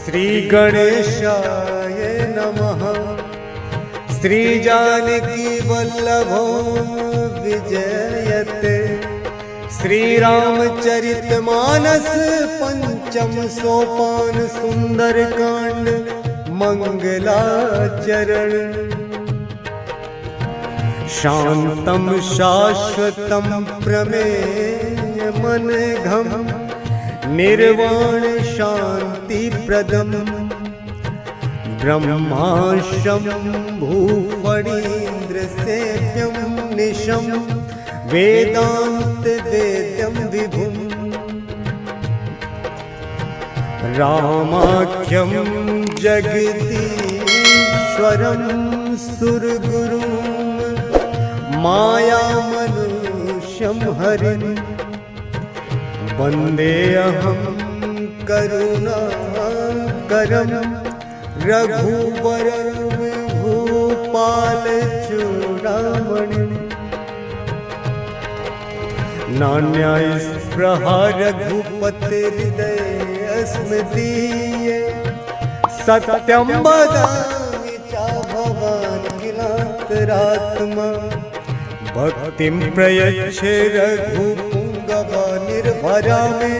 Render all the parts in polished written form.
श्री गणेशाय नमः। श्री जानकी वल्लभो विजयते। श्री रामचरितमानस पंचम सोपान सुंदर कांड मंगलाचरण। शांतम शाश्वतम प्रमेय मनघम निर्वाण शांति प्रदम ब्रह्माशम भूफणीन्द्र सेव्यम निशम वेदांत वेद्यम विभुम। रामाख्यम जगदीश्वरम सुरगुरुम माया मनुष्यम हरिम वंदेऽहं करुणाकरं रघुवरं भूपालचूडामणिम्। नान्यास्पृहा रघुपतिर्हृदयस्मदीये सत्यं वदामि च भवान् किलान्तरात्मा। भक्तिं प्रयच्छ रघुपुङ्गव निर्भरा मे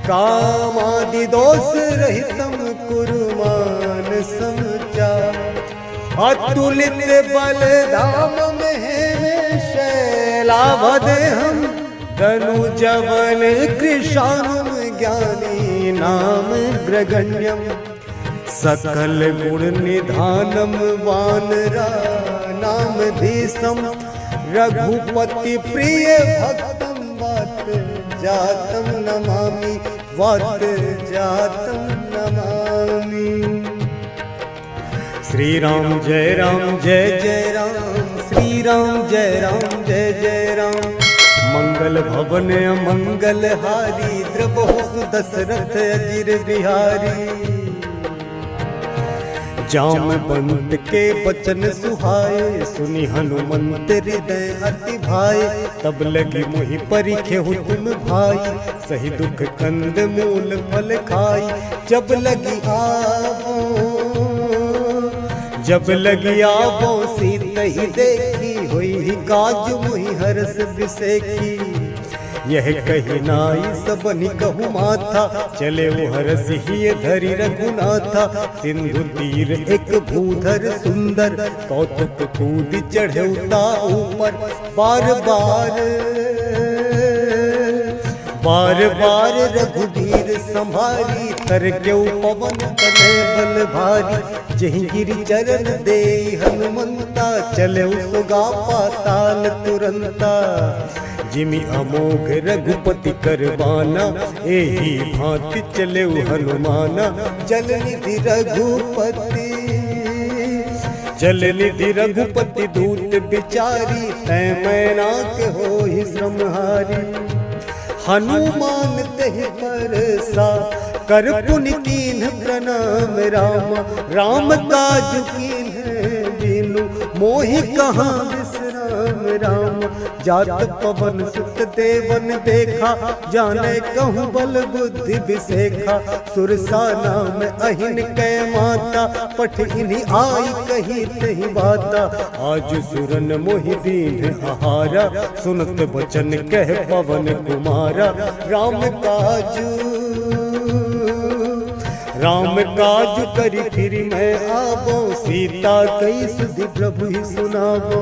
कामादिदोष रहितं कुरु मानसं च। अतुलित बलधाम में शैलावदेहं तनुजवन कृशानुम ज्ञानी नाम ग्रगण्यम। सकल गुण निधानम वानरा नाम धीसम रघुपति प्रिय भक्तम वात जातम नमामि वात जातम नमामि। श्री राम जय जय राम। श्री राम जय जय राम। मंगल भवन मंगल हारी द्रबहुस दशरथ अजिर बिहारी। जामवंत के वचन सुहाए सुनि हनुमंत हृदय अति भाए। तब लगी मोहि परिखे तुम भाई सही दुख कंद मूल फल खाई। जब लगी आवो सीतहि देखी हुई ही काज मुहि हरस बिसेखी। यह कही नाई सबनि कहु माथा चले वो हरस ही धरि रघुनाथा। सिंधु तीर एक भूधर सुंदर कौतुक कूद चढ़े उता ऊपर। बार बार रघुवीर संभारी तर के पवन तनय बल भारी। जहि गिरि चरण दे हनुमंता चले सुगा पाताल तुरंता। जिमि अमोघ रघुपति करवाना एही भांति चले हनुमाना। जल निधि रघुपति दूत बिचारी तै मैनाक होहि श्रमहारी। हनुमान तेहि परसा कर पुनि कीन्ह प्रणाम रामा। राम काज कीन्ह बिनु मोहि कहाँ विश्राम राम। जात पवन सुत देवन देखा जाने कहूँ बल बुद्धि विसेखा। सुरसा नाम अहिन कै माता पठ इन्हीं आई कही तही बाता। आज सुरन मोहि दीन आहारा सुनत वचन कह पवन कुमारा। राम काज करी फिर मैं आवो सीता कई सुधि प्रभु ही सुनावो।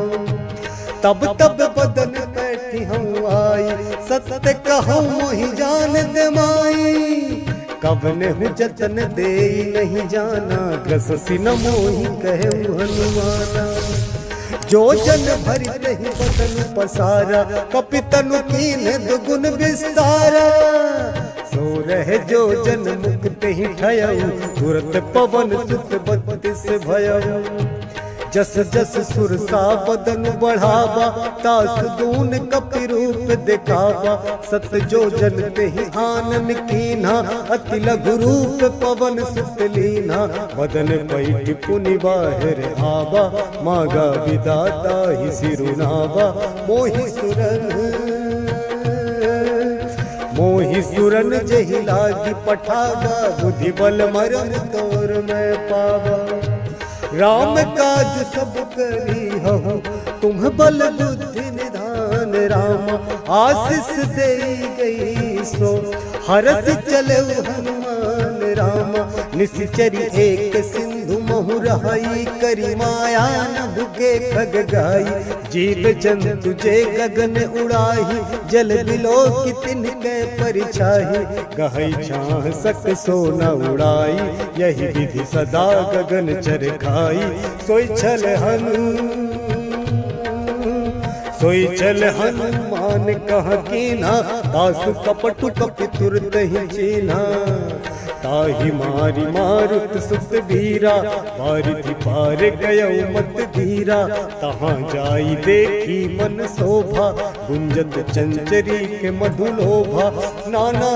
तब बदन बैठी हूँ आई सत्य कहूँ मोहि जान दे माई। कवन हूँ जतन दे नहीं जाना ग्रससी न मोहि कहे हनुमाना। जो जन भरि रही बदन पसारा कपितनु कीन्ह दुगुन विस्तारा। सो रहे जो जन मुक्त ही ठयऊ तुरत पवन सुत बत्तीस भयऊ। जस जस सुरसा बदन बढ़ावा तास दून कपि रूप दिखावा। सत जो जन तेहि आनन कीन्हा अति लघु रूप पवन सुत लीन्हा। बदन पैठ पुनि बाहिर आवा मागा विदाता ही सिरुनावा। मोहि सुर असुरन जही लागी पठावा, बुद्धि बल मरम तोर मैं पावा। राम काज सब करी हूँ, तुम बल बुद्धि निधान रामा। आशीष दे गई सो हरस चले हनुमान रामा। निश्चरी एक सिंधु महु रहाई, करी माया न भुगे खग गाई। जीव जंतु जे गगन उड़ाही, जल बिलो की तिनके परिछाही। गहई छाह सक सो न उड़ाई, यही विधि सदा गगन चर खाई। सोई चल हनुमान कह कीना, दासु कपटु कपि तुरत ही चीना। ताहि मारी मारुत सुत बीरा, पारिथि पार गयौ मत धीरा। तहाँ जाई देखी मन शोभा, गुंजत चंचरी के मधुलोभा। नाना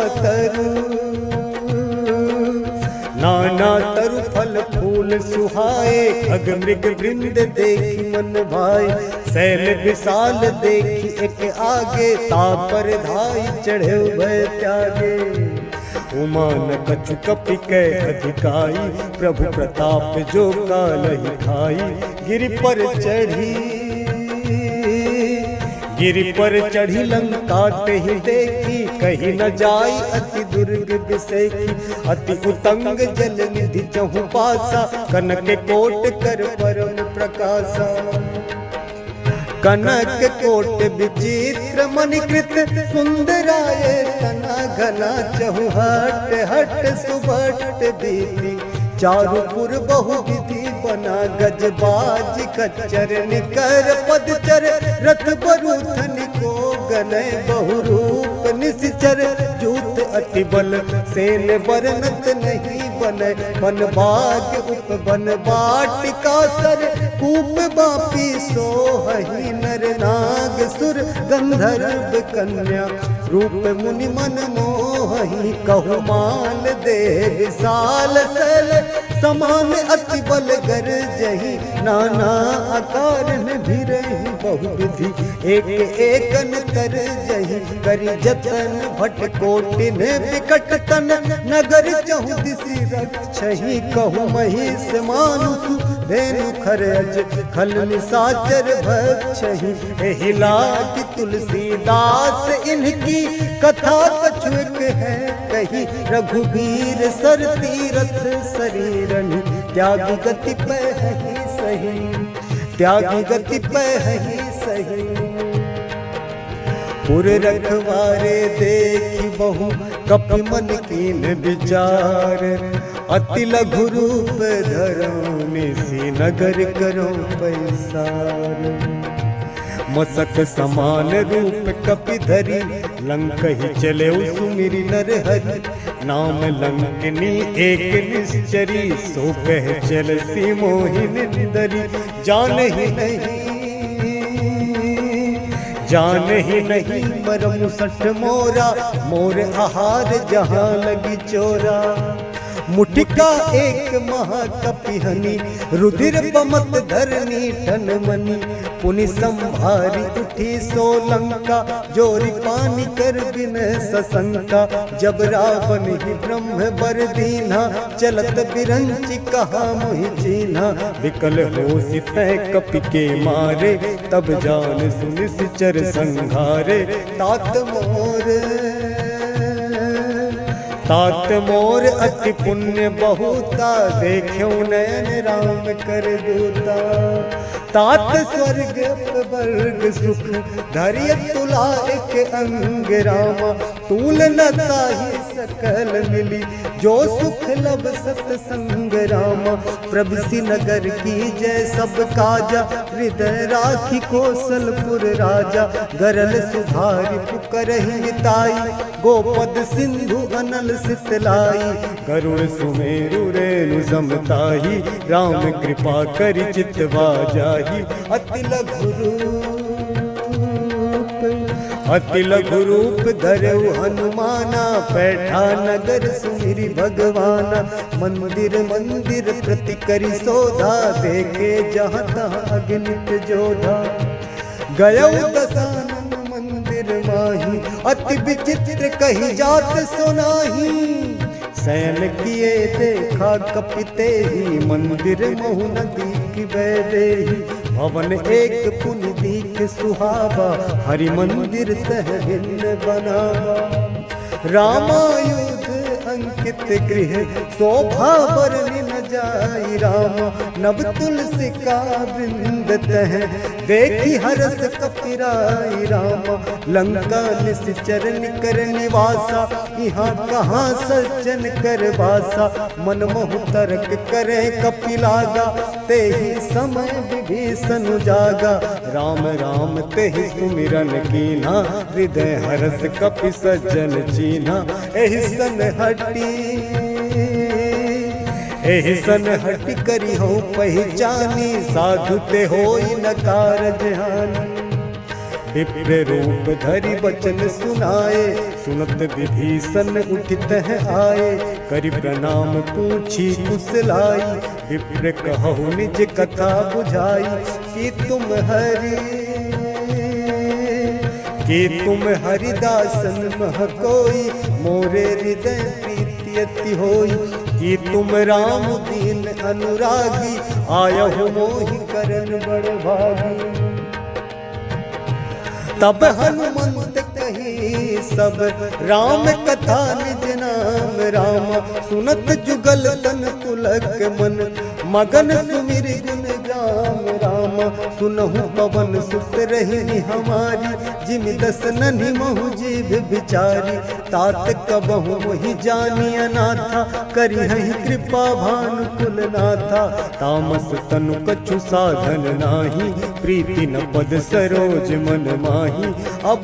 तरु फल फूल सुहाए, खग मृग वृंद देखी मन भाए। शैल विशाल देखी एक आगे, तापर धाई चढ़े भय त्यागे। उमान कछु कपि कै अधिकाई, प्रभु प्रताप जो कालहि खाई। गिरि पर चढ़ी लंका ही देखी, कहीं न जाई अति दुर्ग बिसेखी। अति उतंग जल निधि चहु पासा, कनक कोट कर परम प्रकाशा। कनक कोट विचित्र मणिकृत, सुंदराय तना घना चहु हट हट सुबट बीती। चारुपुर बहु विधि बना, गजबाज खच्चर निकर पदचर। रथ बरूथन को गनय बहुरूप निश्चर, जूथ अति बल सेन बरनत नहीं बनय। बन बाग उप बन बाटिका सर, कूप बापी सोहहि नर नाग सुर। गंधर्व कन्या रूप मुनि मन मोहहि, कहु माल दे विशाल सल। समान अति बल गर जही, नाना आकार में भी रही बहुविधि। एक एकन कर जही, करी जतन भट कोटिन विकट तन। नगर चहु दिशि रक्षहि, कहु महिष मानुष धेनु खरज। खल निशाचर भक्षहि, एहि लागी तुलसीदास इनकी। कथा कछुक है कही, रघुवीर सर तीरथ शरीरनि। त्यागी गति पे ही सही, त्यागी गति पे ही सही। पुर रखवारे देखी बहु, कपि मन कीन विचार। अति लघु रूप धरो, निसी नगर करो पैसार। मसक समान रूप कपि धरी, लंक ही चले सुमिरि नर हरि। नाम लंकनी एक निश्चरी, सो कह चल सी मोहिनी दरी। जान ही नहीं मरम सठ मोरा, मोर आहार जहाँ लगी चोरा। मुठिका एक महाकपिहनी, रुधिर बमत धरनी ठन मनी। पुनि संभारी उठी सोलंका, जोरी पानी कर बिन सशंका। जब रावण ही ब्रह्म बर दीन्हा, चलत बिरंचि कहा मोहि चीन्हा। विकल हो सितै कपि के मारे, तब जान सुनिश्चर संघारे। तात मोर अति पुण्य बहुता, देखो नयन राम कर दूता। तात स्वर्ग वर्ग सुख, धैर्य तुला एक अंग रामा। तूल न ताहि सकल मिली, जो सुख लब सतसंग रामा। प्रभु नगर की जय सब काजा, हृदय राखी कौशलपुर राजा। गरल सुधारी पुकरहि ताई, गोपद सिंधु अनल सितलाई। गरुड़ सुमेरु रेणु समताही, राम कृपा करि चितवा जाही। अति लघु रूप धरऊ हनुमाना, बैठा नगर सुमिरि भगवाना। मंदिर मंदिर प्रति करि शोधा, देखे जहाँ तहाँ अगणित जोधा। गयौ दशानन मंदिर माही, अति विचित्र कही जात सुनाही। शयन किए देखा कपिते ही, मंदिर महु नदी की बैदेही। भवन एक पुनि दीख सुहावा, हरि मंदिर तह भिन्न बनावा। रामायुध अंकित गृह, शोभा बरनि न जाई रामा। नव तुलसी का वृंद तह, देखी हरस कपिराई रामा। लंका निश्चर निकर निवासा, यहाँ कहाँ सज्जन कर वासा। मन मोह तर्क करे कपिलागा, ते ही समय विभीषण जागा। राम राम ते ही सुमिरन कीना, हृदय हरस कपि सज्जन चीना। एहि सन हटि करी हो पहचानी, साधु ते होई न कारज हानि। विप्र रूप धरि वचन सुनाए, सुनत विभीषण उठित आए। करि प्रणाम पूछी कुशलाई, विप्र कहु निज कथा बुझाई। कि तुम हरिदासन मह कोई, मोरे हृदय प्रीति अति होई। कि तुम राम दीन अनुरागी, आयहु मोहि करन बड़ भागी। तब हनुमंत कही सब, राम कथा निज नाम रामा। सुनत जुगल तन पुलक मन, मगन सुमिर गुण गाम रामा। सुनहु पवन सुत रही हमारी, जिम दस नन्हि महु जीव बिचारी। तात कबहु मोहि जानी अनाथा, करिहहि कृपा भानु कुलनाथा। तामस तनु कछु साधन नाही, प्रीति न पद सरोज मन माही। अब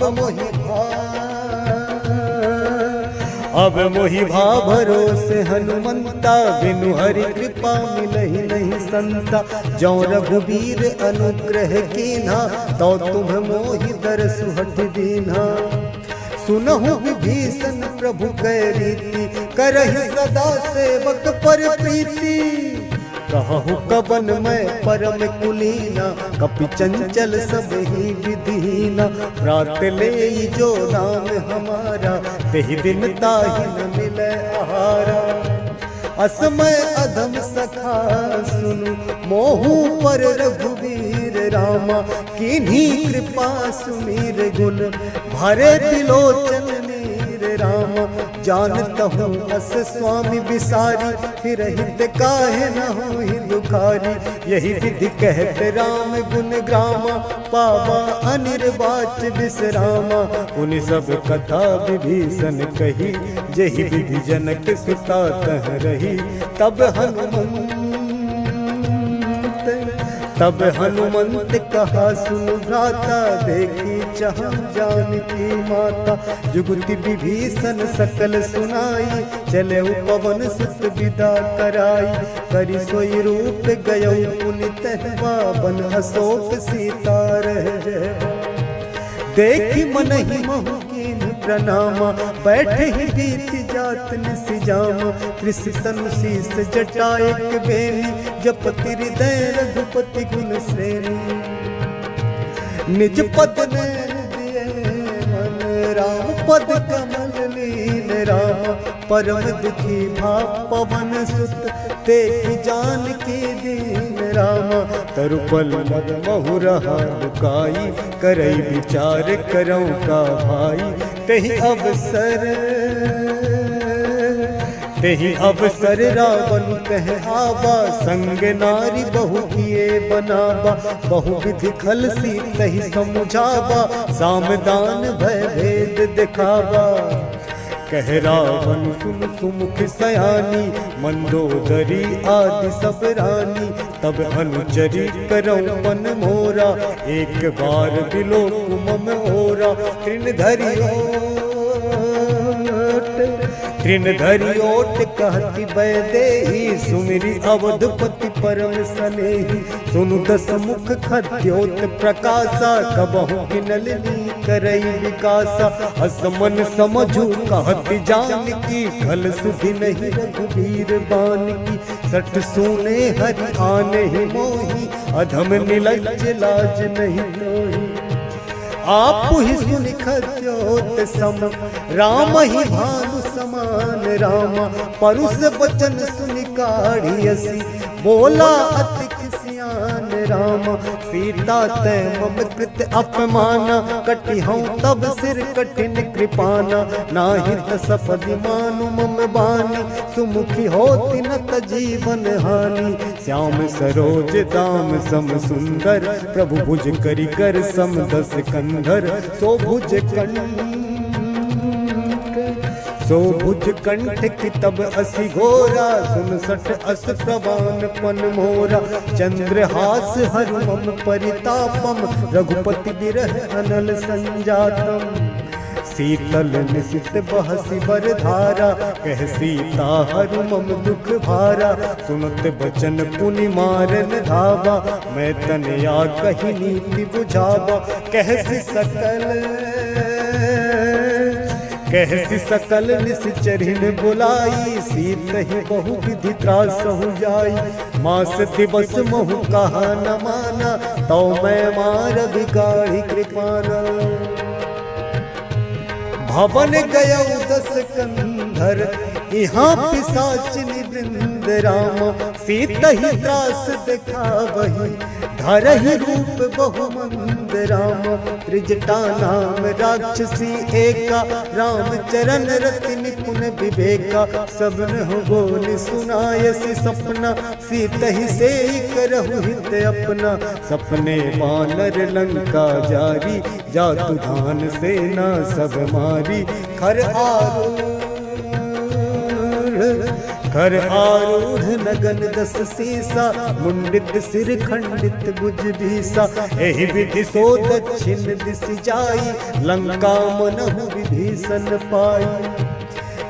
मोहि भा भरोसे हनुमंता, बिनु हरि कृपा मिलहि नहीं संता। जौ रघुबीर अनुग्रह कीन्हा, तो तुम मोहि दरसु हठ दीन्हा। सुनहु विभीषण प्रभु कै रीति, करहि सदा सेवक पर प्रीति। कहु कवन मैं परम कुलीना, कपि चंचल सब ही विधीना। प्रात ले जो नाम हमारा, तेहि दिन ताहि न मिलै आहारा। असमय अधम सखा सुनु, मोहु पर रघुवीर रामा। किन्हीं कृपा सुमीर गुण, भरे त्रिलोचन नीर रामा। जानतहु अस स्वामी बिसारी, फिर हित काहे न होहि दुखारी। यही विधि कहते राम गुण ग्रामा, पावा अनिर्वाच विश्रामा। उन सब कथा विभीषण कही, जही विधि जनक सुता तह रही। तब हनुमंत कहा सुनु भ्राता, देखी चाह जानकी माता। जुगति विभीषण सकल सुनाई, चले पवन सुत विदा कराई। करि सोई रूप गयो पुनि तहवा, बन अशोक सीता रह। देखी मनहि महु कीन प्रणामा, बैठे ही बीति जात निसिजामा। कृषि तनु शीस जटा एक बेनी, जपति हृदय रघुपति गुण श्रेणी। निज पद नैन दिए मन, राम पद कमल लीन रामा। परम दुखी भा पवन सुत, देखी जानकी दीन रामा। तरुपल मद महु रहा लुकाई, करई विचार करौ का भाई। तेहि अवसर रावण कह आवा, संग नारी बहु किए बनावा। बहु विधि खल सी तहि समुझावा, सामदान भय भेद दिखावा। कह रावण सुन सुमुख सयानी, मंदोदरी आदि सब रानी। तब अनुचरी करौ मन मोरा, एक बार दिलो मम ओरा। तृण धरि ओट कहति बैदेही, सुमिरि अवधपति परम सनेही। सुनु दस मुख खद्योत प्रकाशा, कबहु किनलनी करई विकासा। असमन समझू कहति जानकी, खल सुधि नहीं रघुबीर बानकी। सठ सुने हरि आने ही मोही, अधम निलज्ज लाज नहीं लोही। आप ही सुनि खद्योत सम, राम ही भानु समान रामा। परुष बचन सुनि काढ़ियसी, बोला अति खिसियान रामा। सीता ते मम कृत अपमाना, कटि हूँ तब सिर कठिन कृपाना। नाहित सपदि मानु मम बानी, सुमुखी होति न त जीवन हानि। श्याम सरोज दाम सम सुंदर, प्रभु भुज करि कर सम दस कंधर। सो भुज कंठ की तब असि घोरा, 67 अस प्रवान पन मोरा। चंद्रहास हरु मम परितापम, रघुपति बिरह अनल संजातम। शीतल निशित बहसी बर धारा, कह सीता हरु मम दुख भारा। सुनत बचन पुनि मारन धावा, मैं तनया कही नीति बुझावा। कहसी सकल निश्चरिन बुलाई, सीत ही बहु विधि त्रासहु जाई। मास दिवस महु कहा न माना, तो मैं मार बिगाड़ी कृपाना। भवन गया 10 कंधर, यहाँ पिशाचिनी वृंद रामा। सीत ही त्रास देखा वही, धरहि रूप बहुमंद रामा। त्रिजटा नाम राक्षसी एका, राम चरण रति निपुण विवेका। सबन हो बोल सुनायसी सपना, सीत ही से करहु हित अपना। सपने वानर लंका जारी, जातु धान सेना सब मारी। घर आरूढ़ नगन 10 सीसा, मुंडित सिर खंडित भुज भीसा। एहि विधि सो दक्षिण दिस जाई, लंका मनहु विभीषण पाई।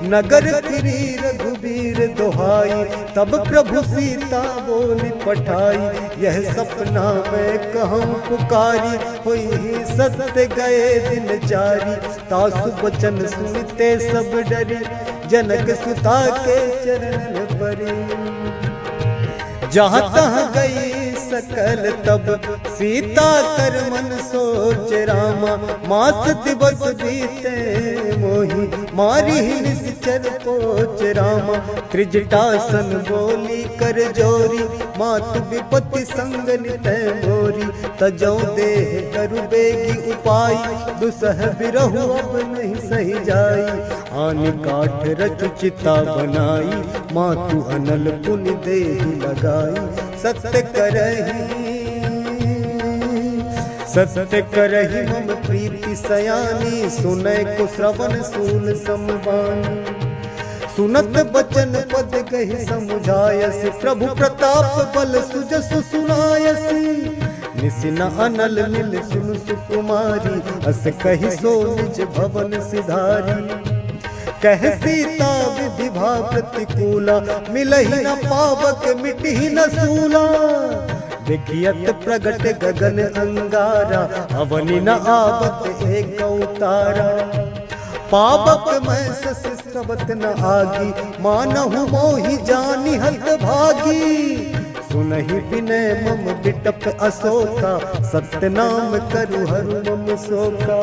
नगर फिरी रघुबीर दोहाई, तब प्रभु सीता बोली पठाई। यह सपना मैं कहूँ पुकारी, हुई सत्य गए दिन जारी। तासु बचन सुनते सब डरी, जनक सुता के चरण परी। जहाँ तहाँ गई सकल तब, सीता कर मन सोच रामा। मास दिवस बीते मोही, मारी निश्चर पोच रामा। त्रिजटासन बोली कर जोरी, मातु विपत्ति संग नितय मोरी। तजौ देह करु बेगी उपाय, दुसह बिरहु अब नहीं सही जाई। आनि काठ रच चिता बनाई, मातु अनल पुनि देहि लगाई। सत्य करहि मम प्रीति सयानी, सुनय को श्रवण सूल समवानी। सुनत बचन पद कहि समुझायसि, प्रभु प्रताप बल सुजसु सुनायसि। निसिन अनल नील सुन सुकुमारी, अस कहि सो निज भवन सिधारी। कह सीता विधिभा प्रतिकूला, मिलहि न पावक मिटहि न सूला। देखियत प्रगट गगन अंगारा, अवनि न आवत एक उतारा। पावक मैं ससिस्तवत न आगी, मानहु मोहि जानि हत भागी। सुनहि विनय मम बिटप अशोका, सत्य नाम करु हरु मम शोका।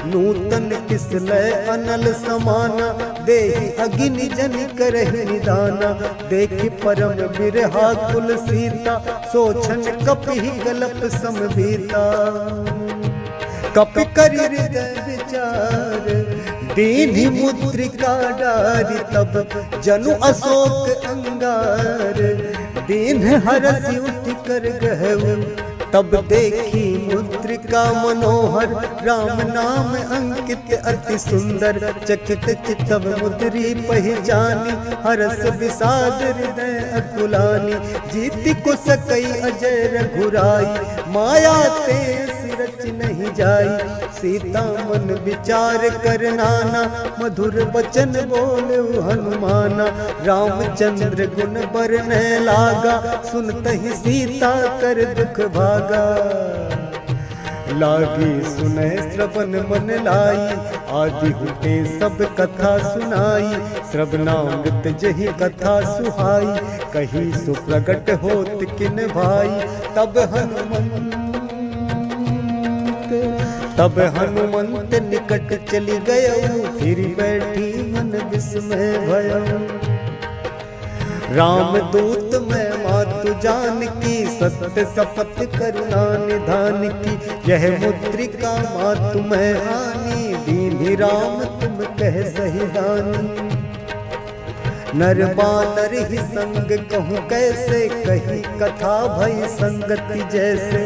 नूतन किसलय अनल समाना, देहि अग्नि जन करहि निदाना। देखि परम बिरहा कुल सीता, सोचन कपि गलप समभीता। कपि करि हृदय विचार, दीन्हि मुद्रिका डारि। तब जनु अशोक अंगार, दीन हरसि उठि कर गहु। तब देखी मुद्रिका मनोहर, राम नाम अंकित अति सुंदर। चकित चितव मुद्री पहिचानी, हरस विषाद हृदय अकुलानी। जीति को सकई अजय रघुराई, माया ते सिरच नहीं जाई। सीता मन विचार कर नाना, मधुर बचन बोले हनुमाना। रामचंद्र गुण बरने लागा, सुनत ही सीता कर दुख भागा। लागी सुने श्रवण मन लाई, आदि हुते सब कथा सुनाई। श्रवणामृत जही कथा सुहाई, कही सुप्रगट होत किन भाई। तब हनुमंत तब हनुमंत निकट चली गयऊ, फिर बैठी मन विस्मय भयऊ। राम दूत मैं मातु जान की, सत्य शपथ करुणा निधान की। यह मुद्रिका मातु मैं हानि, दीन्ही राम तुम कह सही दानी। नर बानर ही संग कहूँ कैसे, कही कथा भई संगति जैसे।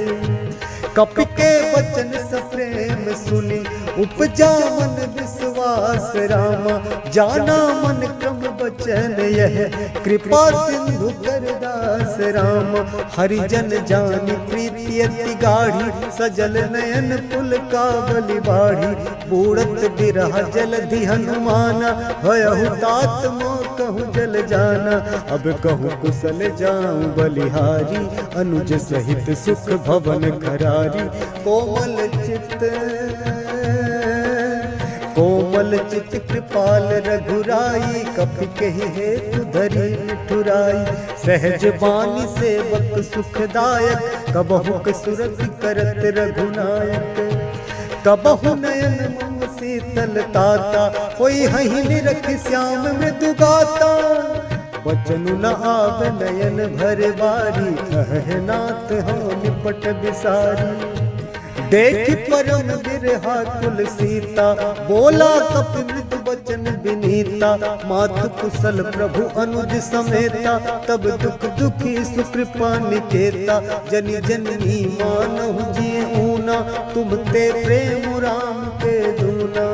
कपि के वचन सप्रेम सुनी, उपजा मन विश्वास रामा। जाना मन क्रम वचन यह, कृपा सिंधु करदास रामा। हरिजन जानी प्रीति अति गाढ़ी, सजल नयन पुल कावली बाढ़ी। बूढ़त बिरह जलधि हनुमाना, भयहु तात मोह कहूँ जल जाना। अब कहूँ कुशल जाऊं बलिहारी, अनुज सहित सुख भवन खरारी। कोमल चित कृपाल रघुराई, कपि कहि हेतु धरी ठुराई। सहज बानी सेवक सुखदायक, कबहु कसुरति करत रघुनायक। कबहु नयन मम शीतल ताता, कोई हहि निरख श्याम मृदु गाता। बचनु न आव नयन भर बारी, कह नाथ हो निपट बिसारी। देख परम बिरहा कुल सीता, बोला कपि मृदु वचन विनीता। मातु कुशल प्रभु अनुज समेता, तब दुख दुखी सुकृपा निकेता। जनि जननी मानहु जिय ऊना, तुम ते प्रेम राम के दूना।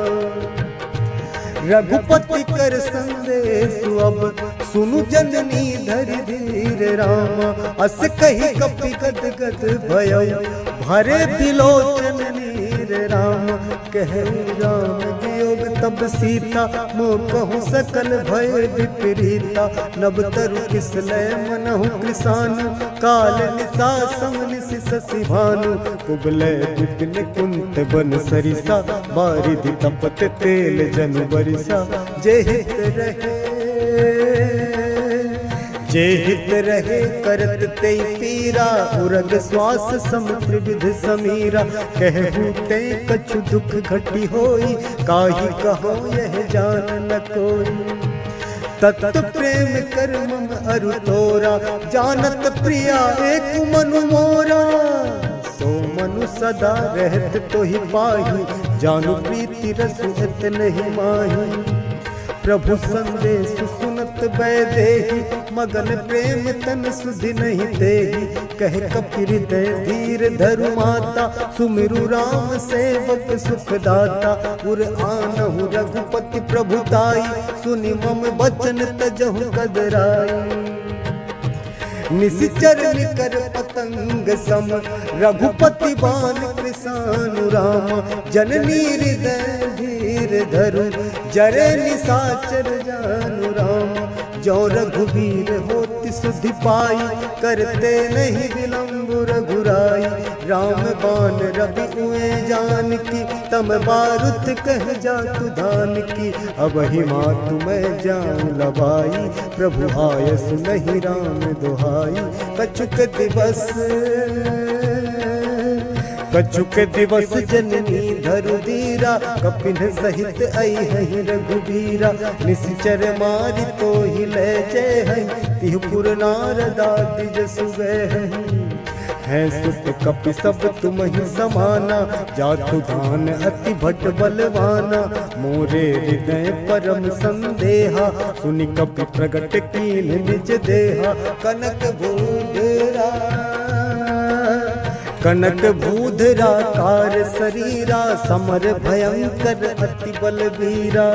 रघुपति कर संदेश अब, सुनु जननी धरि धीर रामा। अस कही कपि गद गद भयऊ, भरे बिलोचन नीर राम। कह राम वियोग तब सीता, मोह कहूँ सकल भय विपरीता। नभ तरु किसलय मनहु कृसानु, काल निसा समनिसि शशि भानु। कुबलय विपिन कुंत बन सरिसा, बारिधि तपत तेल जनु बरिसा। जे हित रहे करत ते पीरा, उरग श्वास समुद्र विध समीरा। कहूँ ते कछु दुख घटी होई, काहि कहो यह जान न कोई। तत् प्रेम कर मम अरु तोरा, जानत प्रिया एक मनु मोरा। सो मनु सदा रहत तो ही पाही, जानु प्रीति रसु हित नहीं माही। प्रभु संदेश सुनत बैदेही, मगन प्रेम तन सुधि नहीं देही। कह कपि हृदय धीर धरु माता, सुमिरु राम सेवक सुखदाता। उर आनहु रघुपति प्रभुताई, सुनि मम वचन तजहु कदराई। निशिचर निकर पतंग सम, रघुपति बान कृसानु राम। जननी हृदय धीर धरु, जरे निशाचर जानु राम। जो रघुवीर होति सुधि पाई, करते नहीं विलंब रघुराई। राम बाण रवि उए जान की, तम बारुत कह जातु धान की। अब ही मातु मैं जाऊं लबाई, प्रभु आयसु नहीं राम दुहाई। कछुक दिवस जननी धरु धीरा, कपिन सहित आई है रघुबीरा। निशिचर मारि तो ही ले जय है, तिहुपुर नारदाति जसु गए है। सुत कपि सब तुम ही समाना, जातु धान अति भट बलवाना। मोरे हृदय परम संदेहा, सुनि कपि प्रगट कीन निज देहा। कनक भूधरा कार शरीरा, समर भयंकर अति बलवीरा।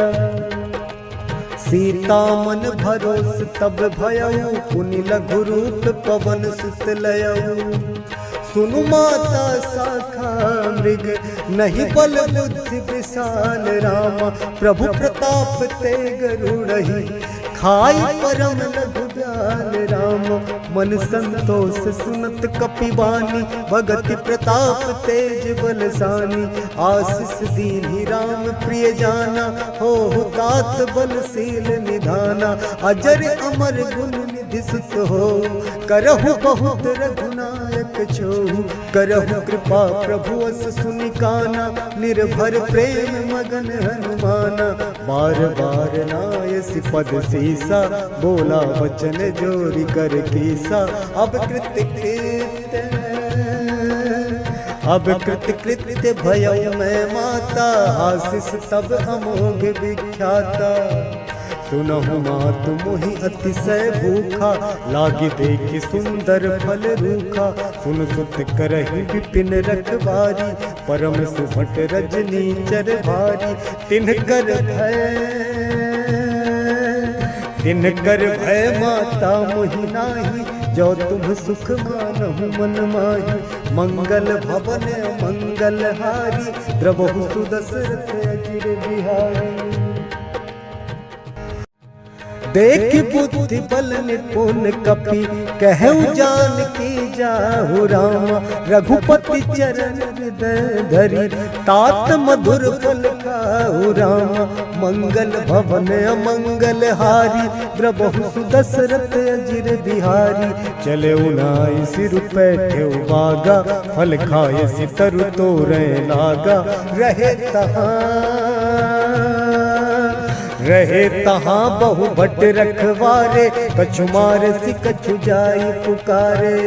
सीता मन भरोस तब भयऊ, पुनि लघु रूप पवन सुत लयऊ। सुनु माता शाखा मृग, नहीं बल बुद्धि विशाल रामा। प्रभु प्रताप ते गरुड़हि, खाई परम लघु ब्याल राम। मन संतोष सुनत कपिवानी, भगति प्रताप तेज बलसानी। आशीष दीन्हि राम प्रिय जाना, हो तात बलशील निधाना। अजर अमर गुण निधि सुत हो, करहु बहुत रघुनायक कछो करहु कृपा प्रभु अस सुनि काना निर्भर प्रेम मगन हनुमाना बार बार नायसि पद सीसा बोला वचन जोरी कर कीसा अब कृत्य भयउ मैं माता आशीष तब अमोघ विख्याता सुनहु मातु मोहि अतिशय भूखा लागी देखि सुंदर फल रूखा सुन सुत करहि विपिन रखवारी परम सुभट रजनी चर भारी तिनकर भय माता मोहि नाही जो तुम सुख मानहु मन माही मंगल भवन मंगल हारी द्रवहु सुदशरथ अजिर बिहारी देख बुद्धि बल निपुण कपि कहु जान की जाहु राम रघुपति चरण हृदय धरि तात मधुर फल खाहु राम मंगल भवन अमंगल हारी द्रवहु सुदशरथ अजिर बिहारी चले उनाई सिर पैठे बागा फल खाए सितरु तोरे लागा रहे तहाँ बहु भट रखवारे कछु मार सि कछु जाई पुकारे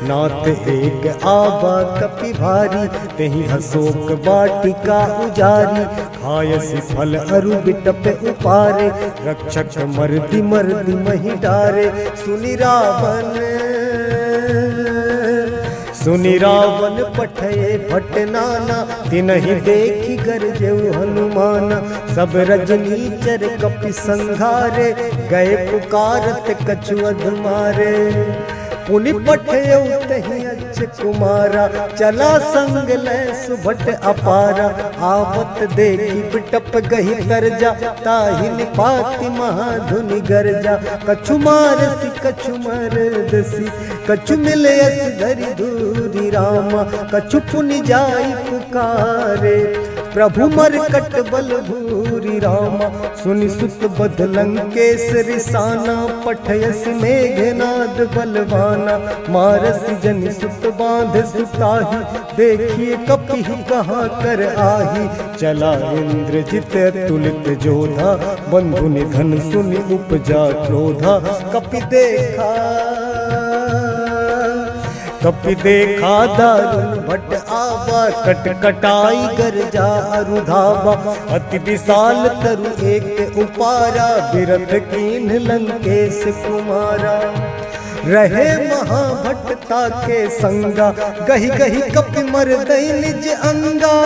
नाथ एक आबा कपि भारी तेहि अशोक वाटिका उजारी खायसि फल अरु बिटप उपारे रक्षक मर्दि मर्दि महि डारे सुनि रावण पठये भट नाना तिनहि देखि गरजेउ हनुमाना सब रजनीचर कपि संघारे गए पुकारत कछु अधमारे पुनि पठयउ तहि अच्छ कुमारा चला संग लै सुभट अपारा आवत देखि बिटप गहि तरजा ताहि निपाति महाधुनि गरजा कछु मारसि कछु मरदसि कछु मिलयस धरि धूरि रामा कछु पुनि जाई पुकारे प्रभु मरकट बल भूरि रामा सुनि सुत बध लंकेश रिसाना पठयस मेघनाद बलवाना मारसि जनि सुत बांध सुताही देखिए कपि कहाँ कर आही चला इंद्रजित तुलित जोधा बंधु निधन सुनि उपजा क्रोधा कपि देखा दारुण भट आवा कटकटाई गरजा अरुधावा अति विशाल तरु एक उपारा बिरथ कीन्ह लंकेश कुमारा रहे महाभट्टा के संगा गहि गहि कपि मरदई निज अंगा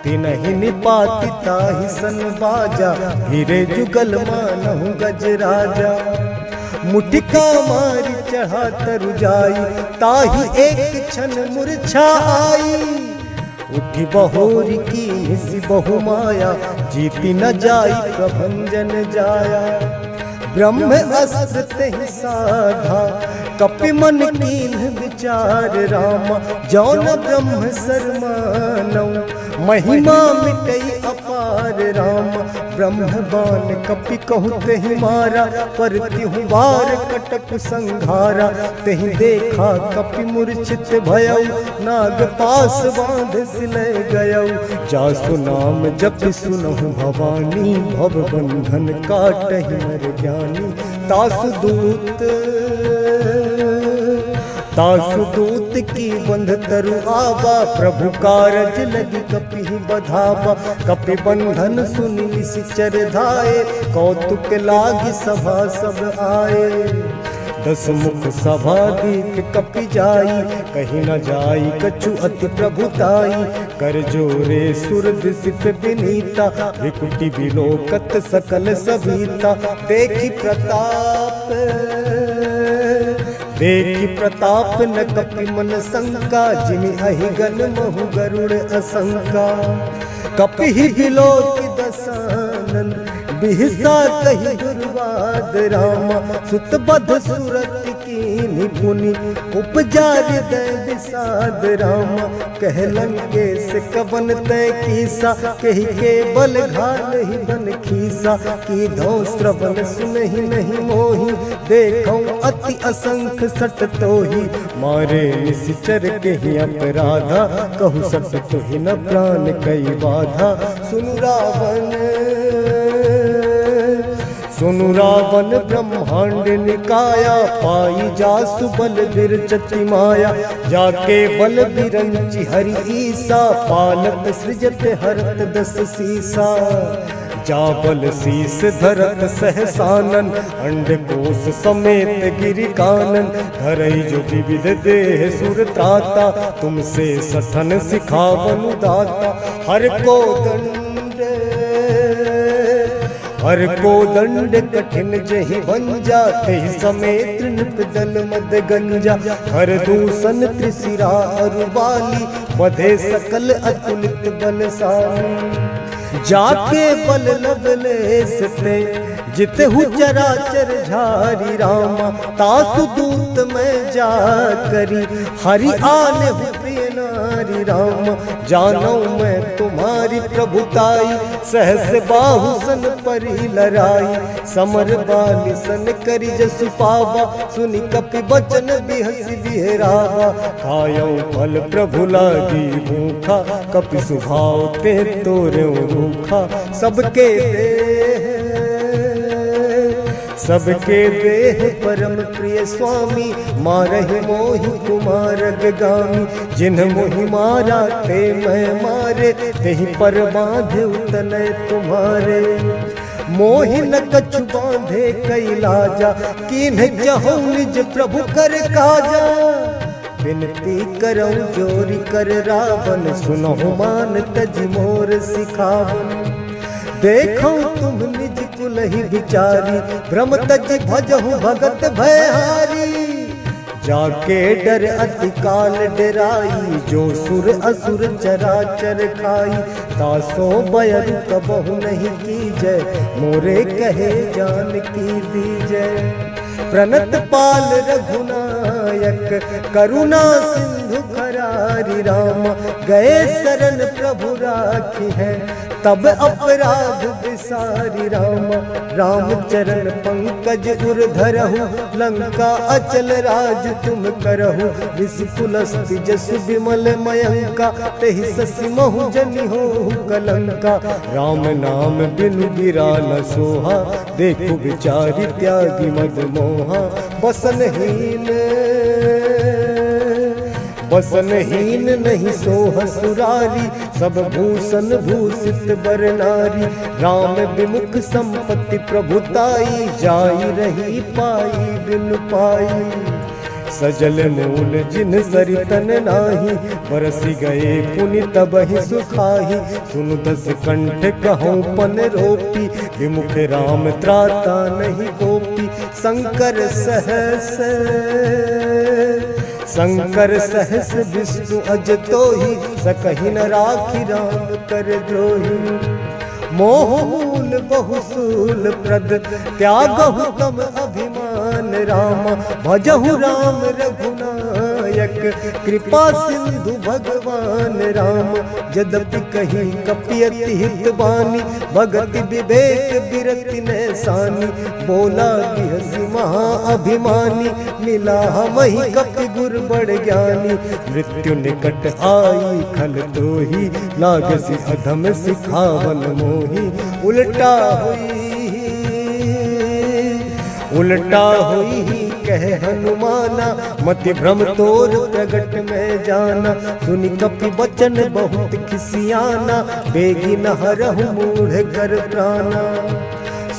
तिनहि निपाति ताहि सन बाजा हीरे जुगल मानहु गजराजा मुटिका मारी चढ़ा तरु जाई ताहि एक क्षण मूर्छा आई उठी बहोरी की निसी बहु माया जीती न जाई प्रभंजन जाया ब्रह्म अस्त्र तेहि साधा कपि मन कीन्ह विचार रामा जौन ब्रह्म शर्मानौ महिमा मिटई अपार रामा ब्रह्म बाण कपि कहु तेहि मारा पर तिहु वार कटक संघारा तेहि देखा कपि मूर्छित भयउ नाग पास बांध सिलय गयउ जासु नाम जपि सुनहु भवानी भव बंधन काटहि नर ज्ञानी तासु दूत की बंध तरु आवा प्रभु कारज लगी कपि बधावा कपि बंधन सुनि निश्चर धाये कौतुक लागी सभा सब आए दस मुख सभा दीख कपि जाई कहीं न जाई कछु अति प्रभुताई कर जोरे सुर दिसित विनीता विकुटी विलोकत सकल सभीता देखि प्रताप न कपि मन शंका जिमि अहिगन महु गरुड़ असंका कपि ही विलोकि दसानन बिहसा कही दुर्वाद रामा सुत बध सूरत की निपुनि उपजा हृदय विषाद रामा कहलन के से कवन तय कीसा कही के बल घाल ही बन खीसा की धो श्रवण सुनहि नहीं मोही देखो अति असंख्य सट तोही मारे निश्चर के ही अपराधा कहु सट तोहि न प्राण कई बाधा सुनु रावण ब्रह्मांड निकाया पाई जासु बल विरचति माया जाके बल बिरंचि हरि ईसा पालत सृजत हरत दस सीसा जाबल शीस धरत सहसानन अंडकोश समेत गिरि कानन धरई जो विविध देह सुर त्राता तुमसे सठन सिखावन दाता हर को दंड कठिन जहि वंजा तेहि समेत नृपदल मद गंजा हर दूषण त्रिशिरा अरुबाली बधे सकल अतुलित बलशाली जाके बल लवलेस ते जितहु चराचर झारी रामा तासु दूत में जा करी हरि आने हु प्रिय नारी रामा जानो मैं तुम्हारी प्रभुताई सहस बाहु सन परी लराई समर बाली सन करी जसु पावा सुनि कपि बचन बिहसि बिहरावा खायो फल प्रभु लागी भूखा कपि सुभाव ते तोरे रूखा सबके देह परम प्रिय स्वामी मारहि मोहि कुमार गामी जिन्ह मोहि मारा ते मैं मारे तेहि पर बांधे उतने तुम्हारे मोहि न कछु बांधे कैलाजा किन्ह जहु निज प्रभु कर काजा विनती करऊं जोरी कर रावण सुनहु मान तज मोर सिखावन देखो तुम निज कुल ही विचारी भ्रम तज भजहु भगत भयहारी जाके डर अति काल डराई जो सुर असुर चराचर खाई तासो बयर कबहु नहीं कीजय मोरे कहे जान की दीजय प्रणत पाल रघुनायक करुणा सिंधु खरारी राम गए शरण प्रभु राखी है तब अपराध विसारी राम चरण पंकज उर धरहु लंका अचल राज तुम करहु विपुलस्ति जसु विमल मयंका तेहि ससि महु जनि हो कलंका राम नाम बिनु गिरा न सोहा देखु विचारी त्यागी मद मोहा बसनहीन नहीं सोह सुरारी सब भूषण भूषित बर नारी राम विमुख संपत्ति प्रभुताई जाई रही पाई बिन पाई सजल मूल जिन सरितन नाही बरसी गए पुनि तबहि सुखाही सुनु दस कंठ कहूँ पन रोपी विमुख राम त्राता नहीं गोपी शंकर सहस विष्णु अज तोहि सकहि न राखी राम कर द्रोही मोह मूल बहुसूल प्रद त्यागहु तम अभिमान राम भजहु राम रघुनायक कृपा सिंधु भगवान राम यद्यपि कही कपियति हित बानी भगति विवेक बिरति नैसानी बोला बिहसी महा अभिमानी मिला हमहि कपि गुर बड़ ज्ञानी मृत्यु निकट आई खल तोही लागसी अधम सिखावन मोही उल्टा हुई कह हनुमाना मति भ्रम तोर प्रगट में जाना सुनि कपि बचन बहुत खिसियाना बेगी न हरहु मूढ़ कर प्राणा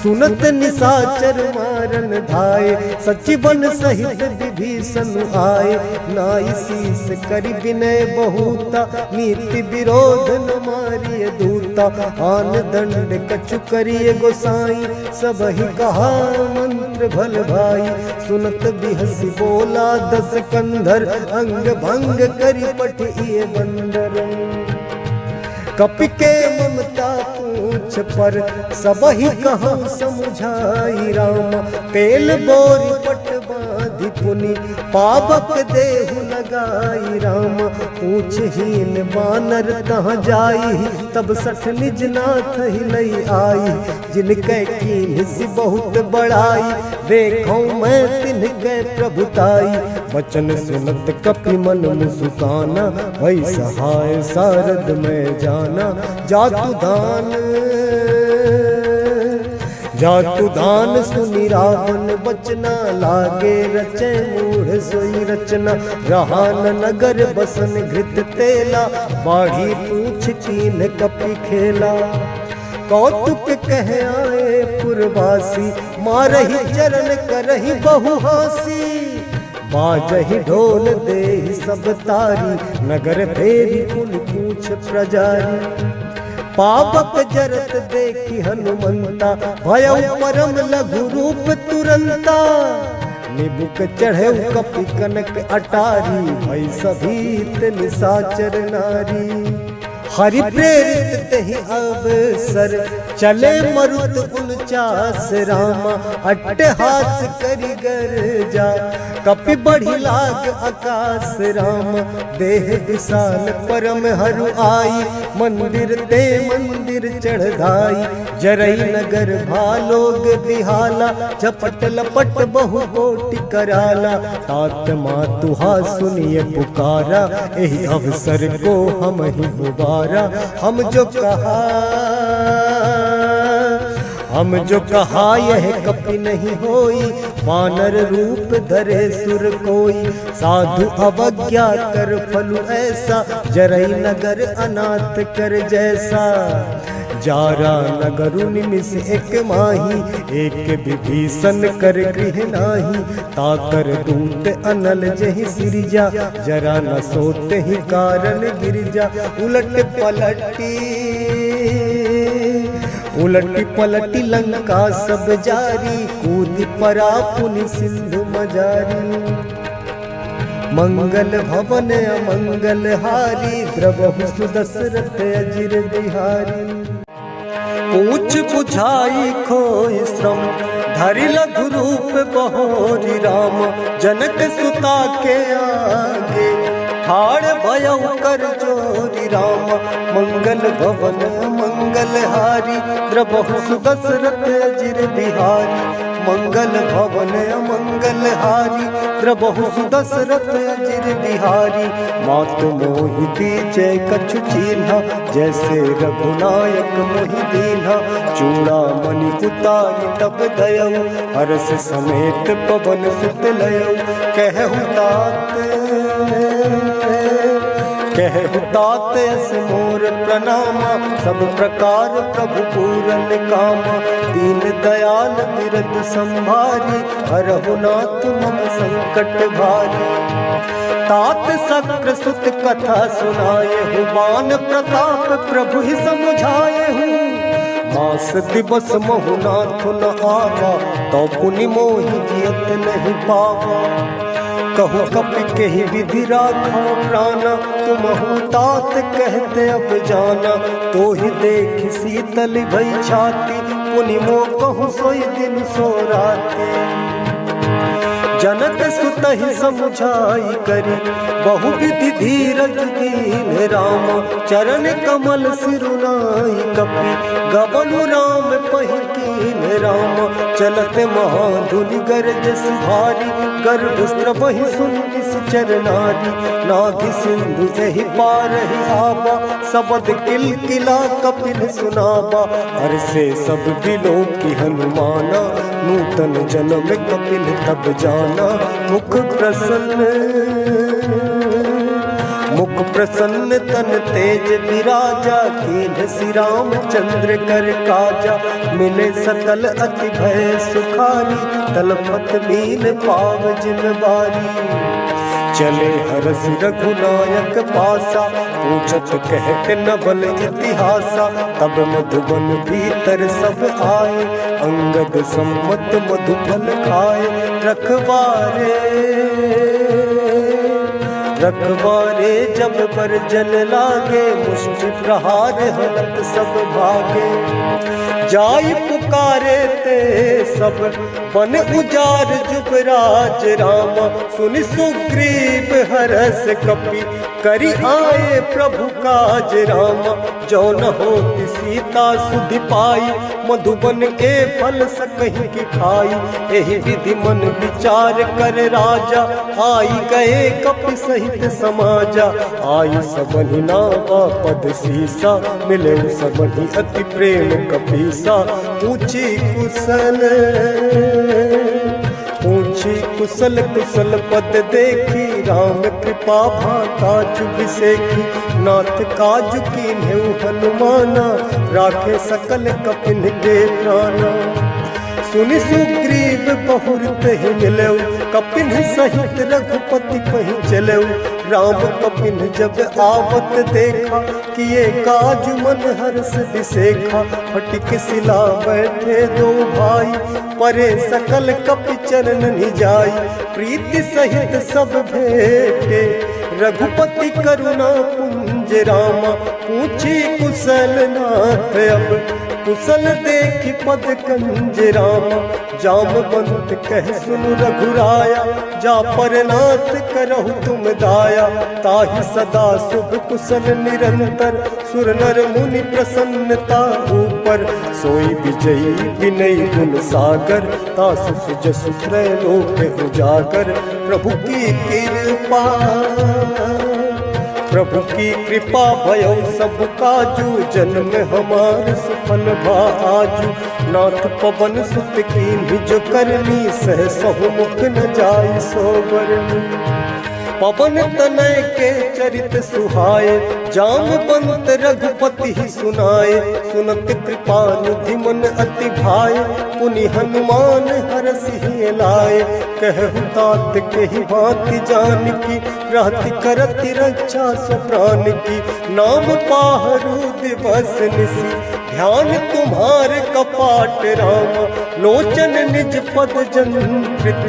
सुनत निशाचर मारन धाय सचिवन सहित विभीषण आए नाई शीस करि विनय बहुता नीति विरोध न मारिय दूता आन दंड कछु करिय गोसाई सब ही कहा मंत्र भल भाई सुनत बिहसी बोला दस कंधर अंग भंग करि पठिए बंदर कपि के ममता पूछ पर सबही कहूँ समझाई राम। तेल बोरी पट बांधि पुनि पावक देहु लगाई राम। पूछहीन बानर कहाँ जाई तब सठ निज नाथ ही लई आई। जिनके कीन्ह सी बहुत बड़ाई देखो मैं तिनके प्रभुताई। वचन सुनत कपि मन मुसुकाना भई सहाय सारद में जाना। जातु दान सुनि रावण बचना लागे रचे मूढ़ सोई रचना। रहान नगर बसन घृत तेला बाढ़ी पूछ कीन कपि खेला। कौतुक कह आए पुरवासी मारही चरण करही बहु हासी। बाजहि ढोल दे सब तारी नगर फेरी कुल पूछ प्रजारी। पावक जरत देखी हनुमंता भयउ परम लघु रूप तुरंता। निबुक चढ़े कपि कनक अटारी भई सभीत निशाचर नारी। हरि प्रेरित तेहि अवसर चले मरुत 49 रामा। अट्टहास करि गर्जा कपि बढ़ी लाग आकाश राम। देह विशाल परम हरु आई मंदिर ते मंदिर चढ़ाई। जरई नगर भालोग बिहाला झपट लपट बहु कोटि कराला। तात मातुहा सुनिए पुकारा एहि अवसर को हम ही गुबारा। हम जो कहा यह कपि नहीं होई। वानर रूप धरे सुर कोई। साधु अवज्ञा कर फलु ऐसा जरई नगर अनाथ कर जैसा। जारा नगरु निमिष एक माही एक विभीषण कर गृह नाही। ताकर दूत अनल जहि सिरजा जरा न सोते ही कारण गिरजा। उलटी पलटी लंका सब जारी। कूद परा पुनि सिंधु मजारी। मंगल भवन अमंगल हारी द्रवहु सुदशरथ अजिर बिहारी। पूछ बुझाई खोई श्रम धरि लघु रूप बहोरी राम। जनक सुता के आगे ठाड़ भयउ कर जोरी राम। मंगल भवन मंगल हारी द्रवहु सुदशरथ अजिर बिहारी। मंगल भवन मंगल हारी द्रवहु सुदशरथ अजिर बिहारी। मातु मोहि दीजे कछु चीन्हा जैसे रघुनायक मोहि दीन्हा। चूड़ा मणि उतारी तब दयऊ हरस समेत पवन सुत लयऊ। कहु तात अस मोर प्रणामा। सब प्रकार प्रभु पूरन कामा। दीन दयाल बिरद संभारी हरहु नाथ मम संकट भारी। तात सक्र सुत कथा सुनाए बान प्रताप प्रभु ही समुझाए। मास दिवस महु नाथ न आवा तो पुनि मोहि जियत नहीं पावा। कहु कपि केहि विधि राखो प्राणा। तुमहु तात कहते अब जाना। तो ही देख शीतल भई छाती पुनि मोह कहु सोई दिन सो राती। जनक सुत ही समुझाई करी बहु विधि धीरज दीन राम। चरण कमल सिरुनाई कपि गबनु राम पहि कीन राम। चलत महाधुनि गरज भारी गर्भ स्त्रवहि सुन किस चरनारी। नाभि सिंधु एहि पारहि आबा सबद किलकिला कपिल सुनाबा। हर्षे सब बिलो की हनुमाना नूतन जन्म कपिल तब जाना। मुख प्रसन्न तन तेज विराजा। कीन्ह श्री रामचंद्र कर काजा। मिले सकल अति भय सुखारी तलपत मीन पाव जिन बारी। चले हरस रघुनायक पासा पूछत कहत नवल इतिहासा। तब मधुबन भीतर सब आए अंगद सम्मत मधुफल खाए। रखवारे जब पर जन लागे, मुष्टि प्रहार हलत सब भागे। जाय पुकारे ते सब बन उजार जुबराज रामा, सुन सुग्रीव हरस कपि करि आए प्रभु काज रामा। जो न होती सीता सुधि पाई, मधुबन के फल सकहि की खाई। एहि विधि मन विचार कर राजा, आई गए कपि सहित समाजा। आई सबहि नावा पद सीसा, मिले सबहि अति प्रेम कपीसा। पूछी कुशल कुशल पद देखी, राम कृपा भाता चुबिसेखी। नाथ काज कीन्हु हनुमाना, राखे सकल कपिन के प्राणा। सुनि सुग्रीव बहुत ही मिलऊ, कपिन सहित रघुपति कहीं चलऊ। राम कपिन जब आवत देखा, किए काज मन हर्ष विसेखा। फटिक सिला बैठे दो भाई, परे सकल कपि चरण निजाई। प्रीति सहित सब भेटे, रघुपति करुणा पुंज रामा। पूछी कुशल नाथ अब, कुशल देखि पद कंज रामा। जामवंत कह सुनु रघुराया, जा पर नाथ करहु तुम दाया। ताहि सदा शुभ कुशल निरंतर, सुर नर मुनि प्रसन्नता ऊपर। सोई विजयी विनय गुण सागर, तासु सुजसु त्रैलोक उजागर। प्रभु की कृपा भयो सब काजू, जन्म हमार सफल भा आजू। नाथ पवन सुत कीन्ही जो करनी, सह सहु मुख न जाय सो बरनी। पवन तनय के चरित सुहाए, जामवंत रघुपति ही सुनाए। सुनत कृपा निधि मन अति भाए, पुनि हनुमान हरषि लाए। कहु तात केहि भांति जानकी, रहति करति रक्षा सो प्राण की। नाम पाहरु दिवस निसी, ध्यान तुम्हार कपाट रामा। लोचन निज पद जंत्रित,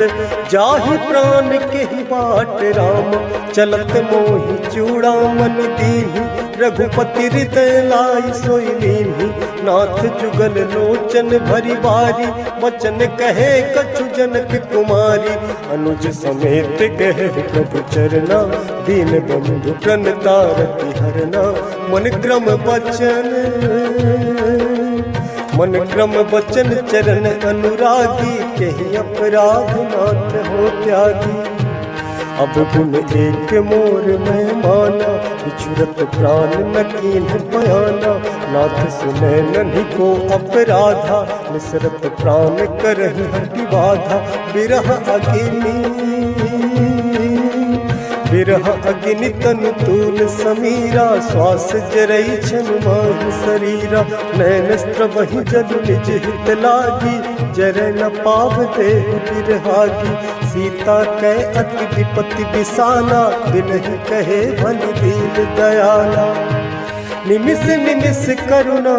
जाहि प्राण केहि बाट रामा। चलत मोहि चूड़ामणि दीन्ही, रघुपति हृदय लाई सोई लीन्ही। नाथ जुगल लोचन भरी बारी, वचन कहे कछु जनक कुमारी। अनुज समेत गए प्रभु चरना, दीन बंधु प्रणता रति हरना। मन क्रम वचन चरण अनुरागी, केहि अपराध नाथ हो त्यागी। अब गुण एक मोर मैं माना, बिछुरत प्राण न कीन्ह बयाना। नाथ सुनै नन्हि को अपराधा, निसरत प्राण करहि हठि बाधा। बिरह अग्नि तनु तूल समीरा, श्वास जरई छन माहि शरीरा। नैन स्त्रवहि जल निज हित लागी, जरै न पाव देह बिरहागी। सीता कै अति विपत्ति विसाना, बिनहि कहे भल दीन दयाला। निमिष निमिष करुणा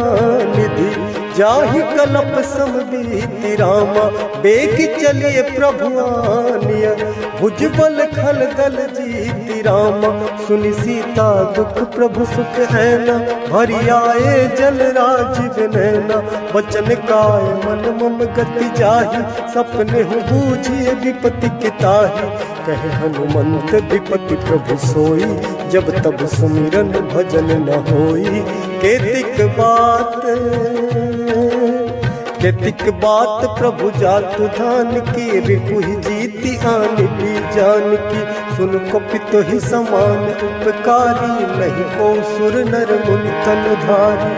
निधि, जाहि कलप सम बीति रामा। बेग चलिए प्रभु आनिया, भुजबल खल दल जीति रामा। सुनि सीता दुख प्रभु सुख ऐना, भरि आए जल राजीव नैना। वचन काय मन मम गति जाहि, सपने हूँ बूझिए विपत्ति के ताहि। कहे हनुमंत विपत्ति प्रभु सोई, जब तब सुमिरन भजन न होई। केतिक बात प्रभु जातु धान की, रिपुहि जीति आनि भी जान की। सुन कपि तोहि समान उपकारी, नहीं को सुर नर मुनि तनु धारी।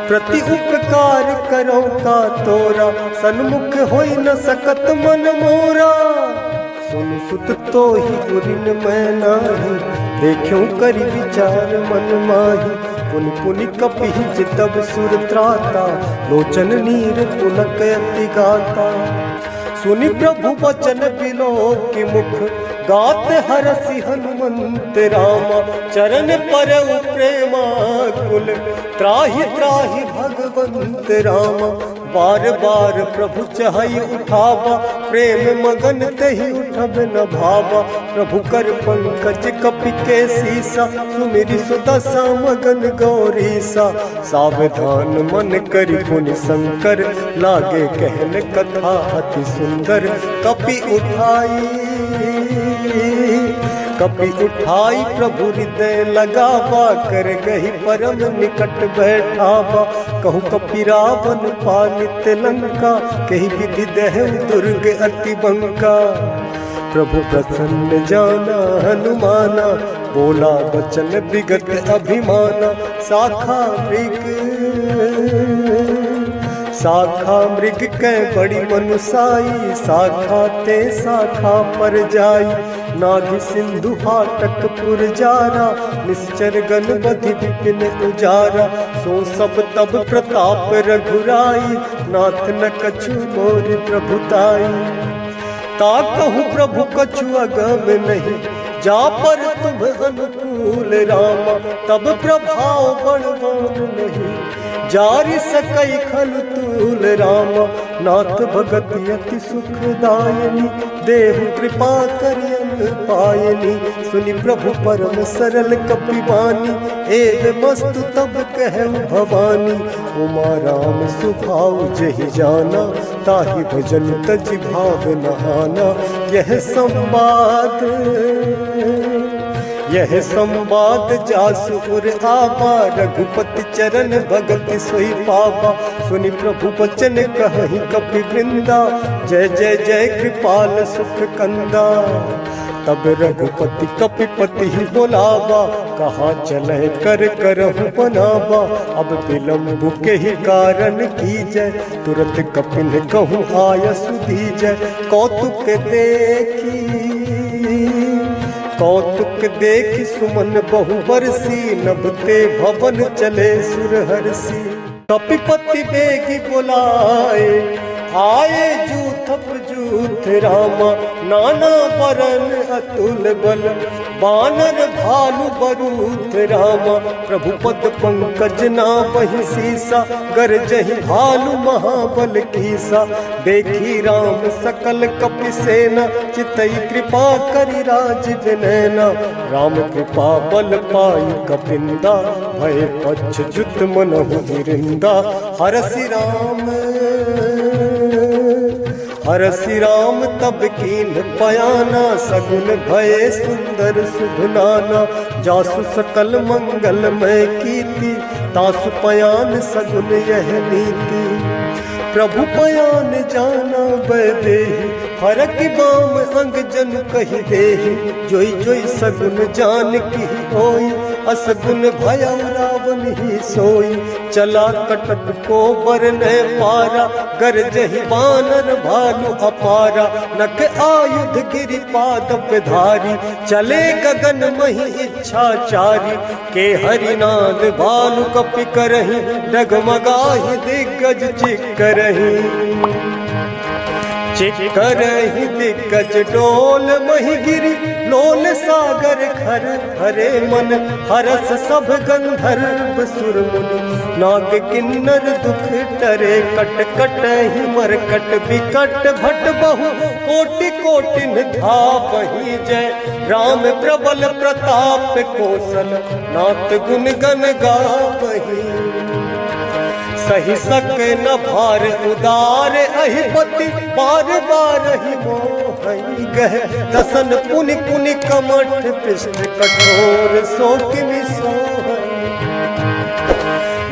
प्रति उपकार करो का तोरा, सन्मुख होई न सकत मन मोरा। सुन सुत तो ही उरिन मैं नाही, देखूं करि विचार मन माही। पुनि पुनि कपि तब सुर त्राता, लोचन नीर पुलक अति गाता। सुनि प्रभु वचन बिलोकि मुख, गात हरषि हनुमंत रामा। चरण परउ प्रेमा कुल, त्राहि त्राहि भगवंत रामा। बार बार प्रभु चहई उठावा, प्रेम मगन तही उठब न भावा। प्रभु कर पंकज कपि के सीसा, सुमिरि सुदशा मगन गौरीसा। सावधान मन करि पुनि शंकर, लागे कहन कथा अति सुंदर। कपि उठाई प्रभु हृदय लगावा, कर गही परम निकट बैठावा। कहु कपि रावण पालित लंका, कही विधि दहु दुर्ग अति बंका। प्रभु प्रसन्न जाना हनुमाना, बोला बचन विगत अभिमाना। शाखा मृग कै बड़ी मनुसाई, शाखा ते शाखा पर जाई। नाग सिंधु हाटक पुर जारा, निश्चर गण बधि विपिन उजारा। सो सब तब प्रताप रघुराई, नाथ न कछु मोर प्रभुताई। ता कहूँ प्रभु कछु अगम नहीं, जा पर तुम अनुकूल रामा। तब प्रभाव बड़वान नहीं, जारि सकई खल तूल रामा। नाथ भगत अति सुखदायनी, देहु कृपा करियन पायनी। सुनि प्रभु परम सरल कपिवानी, एव मस्तु तब कहु भवानी। उमा राम सुभाव जहि जाना, ताहि भजन तज भाव न आना। यह संवाद जासु उर आवा, रघुपति चरण भगत सोई पावा। सुनि प्रभु वचन कहहि कपि वृंदा, जय जय जय कृपाल सुख कंदा। तब रघुपति कपिपति ही बोलावा, कहाँ चले कर करहु बनावा। अब विलम्ब के ही कारण कीजय, तुरत कपिन कहूँ आयसु दीजय। कौतुक देखि सुमन बहु बरसी, नभते भवन चले सुरहरसी। कपिपति बेगी बुलाए, आए जूथप जूथ रामा। नाना बरन अतुल बल, बानर भालु बरूथ रामा। प्रभु पद पंकज नावहि सीसा, गरजहि भालु महाबल कीसा। देखी राम सकल कपि सेना, चितई कृपा करि राजीव नैना। राम कृपा बल पाई कपिंदा, भय पच्छ्युत मनहु गिरिंदा। हरसि राम तब कीन पयाना, सगुन भये सुंदर शुभ नाना। जासु सकल मंगलमय कीर्ति, तासु पयान सगुन यह नीति। प्रभु पयान जाना वैदेही, हरक बाम अंग जन कहि देहि। जोई जोई सगुन जान की होई, असगुन भय रावण ही सोई। चला कटक को बरने पारा, गरजहि बानर भालु अपारा। नख आयुध गिरि पाद धारी, चले गगन मही इच्छाचारी। के हरिनाद भालु कपि करहि, डगमगाहि दिग्गज चिक्करहि दिग्गज डोल मही गिरि। लोल सागर खर हरे मन, हरस सब गंधर्व सुर मुनि। नाग किन्नर दुख टरे, कट कटहि मरकट विकट। भट बहु कोटि कोटिन धावहि जय, राम प्रबल प्रताप कौशल। नाथ गुण गन गावहि, सही सक न भार उदार। अहिपति बार बार ही मोहि गह, दसन पुनि पुनि कमठ पृष्ठ कठोर। शोकिनि सोहै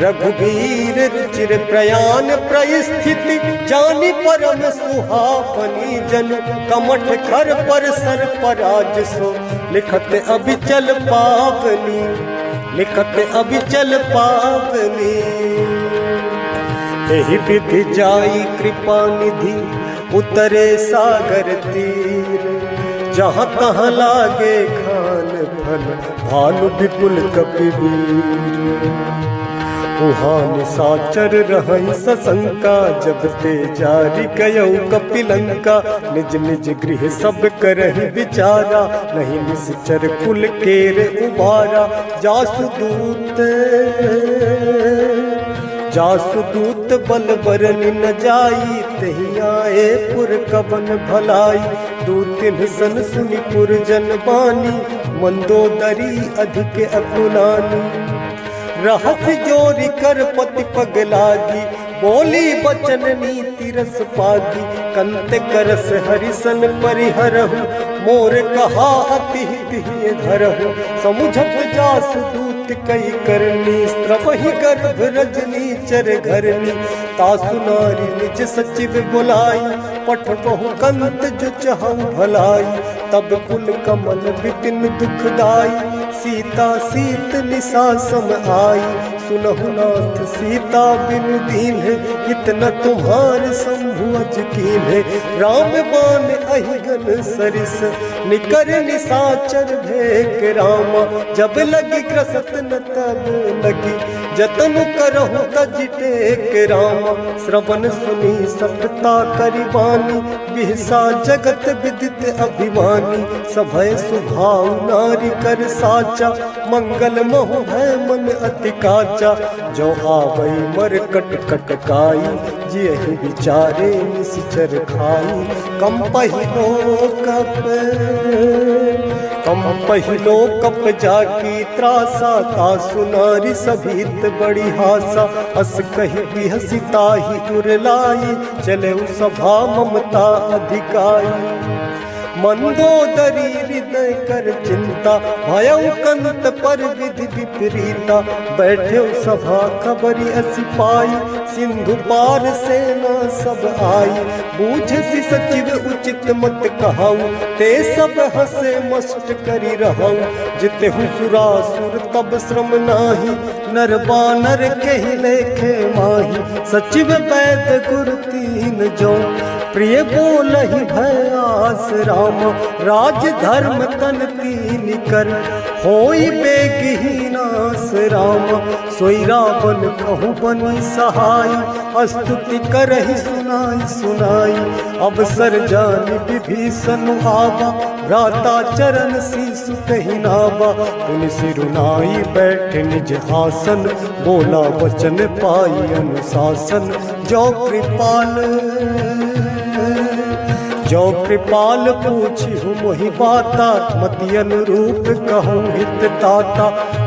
रघुबीर रुचिर प्रयाण परिस्थिति। जानि परम सुहावनी जन, कमठ खर पर सर पराज सो। लिखत अबिचल पावनी, एहि विधि जाई कृपा निधि। उतरे सागर तीर, जहाँ तहाँ लागे खान फल। भानु विपुल कपिवीर, उहान साचर रहै सशंका। जब ते जारी गयौ कपिलंका, निज निज गृह सब करहि विचारा। नहीं निश्चर कुल केर उबारा, जासु दूत जासु दूत बल बरनि न जाई, तही आए पुर कवन भलाई। दू तिन सन सुनि पुर जन बानी, मंदोदरी अधिक अकुलानी। रहस जोरी कर पति पग लागी, बोली बचन नीति रस पागी। कंत करस हरिसन परिहरहु, मोर कहा अति हित धरहु। समुझत जासु दूत कई करनी, स्त्रवहि गर्भ रजनी चर घरनी। तासु नारी निज सचिव बुलाई, पठबहु कंत जो चहु भलाई। तब कुल कमल विपिन दुखदाई, सीता सीत निशा सम आई। सुनहु नाथ सीता बिनु दीन्ह, इतना तुम्हार शंभु अज कीन्ह। राम बाण अहिगन सरिस, निकर निशाचर भेक रामा। जब लगी ग्रसत न तब लगी, जतन करहु तज टेक रामा। श्रवण सुनी सपता करिबानी, बिहसा जगत विदित अभिमानी। सभय सुभाव नारी कर साचा, मंगल मोह भय मन अति काचा। जो आवई मर कट कट काई, जियहि विचारे निश्चर खाई। कम पहिलो कप जाकी त्रासा, तासु नारी सभीत बड़ी हासा। अस कहि बिहसिता ही उरलाई, चले सभा ममता अधिकाई। मंदोदरी हृदय कर चिंता, भयउ कंत पर विधि विपरीता। बैठे सभा खबरी असी पाई, सिंधु पार सेना सब आई। बूझसी सचिव उचित मत कहाऊ, ते सब हसे मस्त करी रहऊ। जितेहु सुरासुर तब श्रम नाही, नर बानर कहि लेखे माही। सचिव वैद गुरु तीन जो, प्रिय बोलहि भयास राम। राज धर्म तन तीन कर, होई बेगहीनास राम। सोई रावण कहु बनी सहाय, स्तुति करहि सुनाई सुनाई। अवसर जानि विभीषण आवा, भ्राता चरण शीसु कहि नावा। पुनि सिरुनाई बैठ निज आसन, बोला वचन पाई अनुशासन। जो कृपाल पूछिहु मोहि बाता, मति अनुरूप कहूँ हित ताता।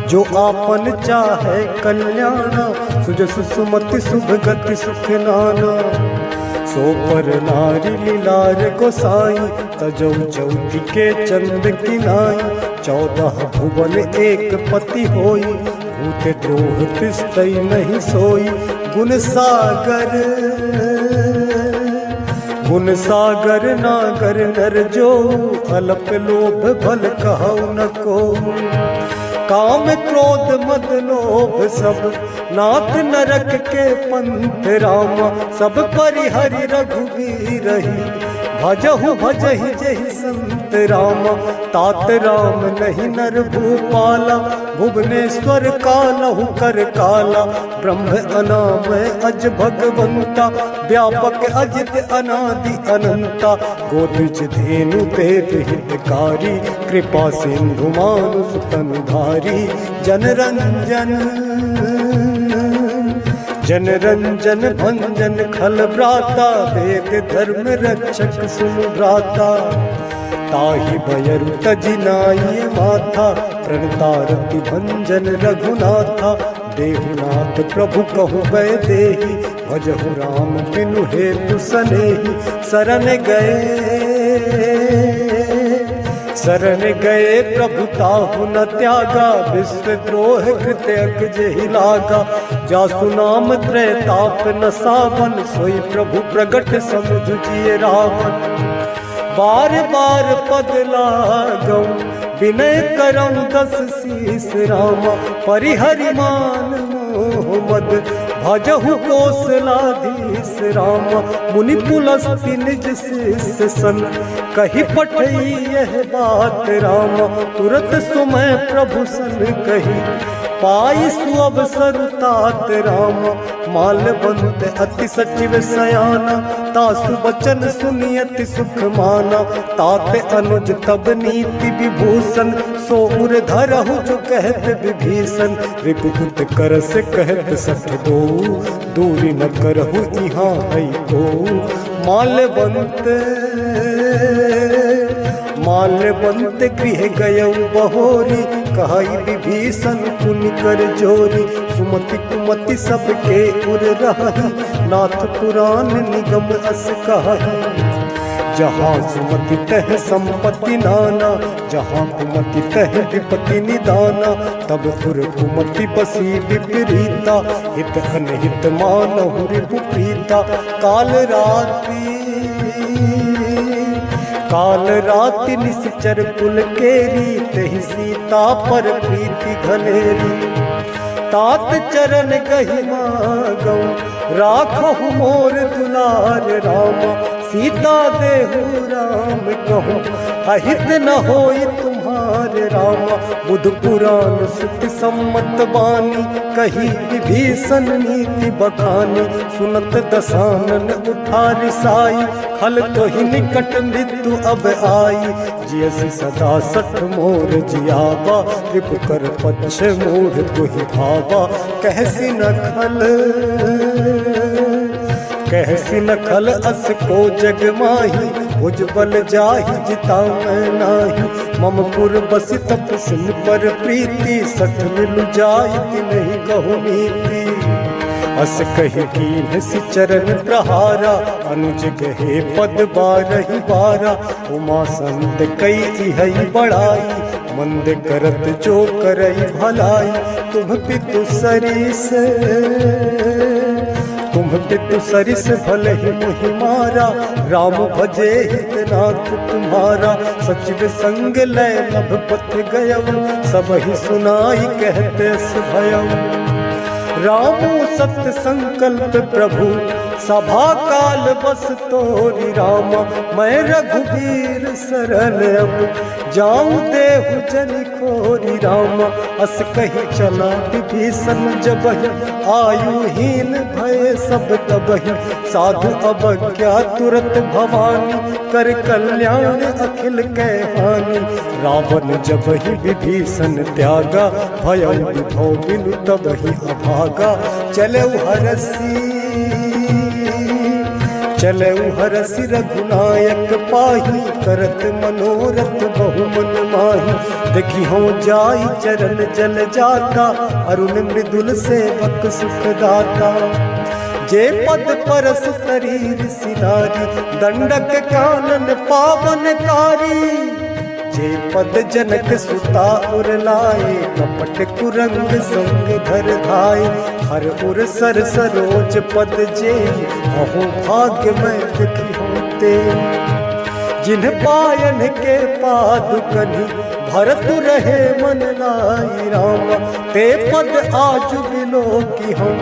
जो आपन चाहे कल्याणा, सुजस सुमति शुभ गति सुख नाना। सो पर नारी लीलार गोसाई, तजौ चौथी के चंद किनाई। 14 भुवन एक पति होई, भूत द्रोह तिस्तई नहीं सोई। गुण सागर नागर नर जो, अल्प लोभ भल कहु न को। काम क्रोध मद लोभ सब, नाथ नरक के पंथ रामा। सब परिहरि रघुबीरहि, भजहु भजहि जहि संत रामा। तात राम नहीं नर भूपाला, भुवनेश्वर कालहु कर काला। ब्रह्म अनामय अज भगवंता, व्यापक अजित अनादि अनंता। गोदिच धेनु देव हितकारी, कृपा सिंधु मानुष तनुधारी। जन रंजन भंजन खल भ्राता, वेद धर्म रक्षक सुन भ्राता। ताहि भयरु तजि नाई माथा, प्रणतारति भंजन रघुनाथा। देहुनाथ प्रभु कहु वैदेही, भजहु राम बिनु हेतु सनेही। शरण गए प्रभु ताहु न त्यागा, विश्व द्रोह कृत्य जेहि लागा। जासु नाम त्रय ताप न सावन, सोई प्रभु प्रगट समुझ जिय रावण। बार बार पद लागऊ, विनय करऊँ 10 शीस रामा। परिहरि मान मोह मद, भजहु कौशलाधीश रामा। मुनि पुलस्ती निज शिष्य सन, कही पठई यह बात राम, तुरत सुमय प्रभु सन कही, पाई सुअवसर तात राम, माल्यवंत अति सचिव सयाना, तासु बचन सुनि अति सुख माना, ताते अनुज तब नीति विभूषण, सो उर धरहु जो कहत विभीषण, रिपुपुत कर से कहत सठ दो, दूरी न करहु इहाँ है को, माल्यवंत गृह गयऊ बहोरी, कहाई विभीषण पुनि कर जोरी, सुमति कुमति सबके उर रही, नाथ पुराण निगम अस कही, जहाँ सुमति तह संपत्ति नाना, जहाँ कुमति तह विपत्ति निदाना, तब पुर कुमति बसी विपरीता, हित अनहित मानहु रिपुप्रीता, काल राति निश्चर कुल केरी, तहि सीता पर प्रीति घनेरी, तात चरण गहि मागौ, राखहु मोर दुलार राम, सीता देहु राम कहूँ, अहित न होई तुम्हारे राम, बुध पुराण सुत सम्मत बानी, कही विभीषण नीति बखानी, सुनत दसानन उठा रिसाई, खल तो ही निकट मृत्यु अब आई, जियसि सदा सठ मोर जियावा, रिपु कर पक्ष मूढ़ तुहि भावा, कहसी न खल अस को जग माही, भुजबल जाहि जिता मैं नाही, ममपुर बसि तप सिन पर प्रीति, सठ मिलु जाहि नहीं कहु नीति, अस कही कीन्ह सि चरण प्रहारा, अनुज गहे पद बारहि बारा, उमा संत कई इहै बड़ाई, मंद करत जो करई भलाई, तुम पितु सरिस भले ही मुहि मारा, राम भजे हितनाथ तुम्हारा, सचिव संग लय लभ पथ गयऊ, सबहि सुनाई कहते भयऊ, रामो सत्य संकल्प प्रभु, सभा काल बस तोरी राम, मैं रघुबीर सरल अब, जाऊं देहु जनि खोरी राम, अस कही चला विभीषण जबहि, आयुहीन भय सब तबहि, साधु अवज्ञा तुरत भवानी, कर कल्याण अखिल कै हानि, रावण जबहि विभीषण त्यागा, भय विभव बिनु तबहि अभागा, चलऊ हरसि रघुनायक पाही, करत मनोरथ बहु मन माही, देखी हो जाई चरण जल जाता, अरुण मृदुल सेवक सुख दाता, जे पद परस शरीर सिनारी, दंडक कानन पावनकारी, जे पद जनक सुता उर लाए, कपट कुरंग संग धर धाय, हर उर सर सरोज पद जे, अहो भाग्य मैं दुखी होते, जिन्ह पायन के पादुकनि, भरत रहे मन लाई राम, ते पद आज बिलो की हम,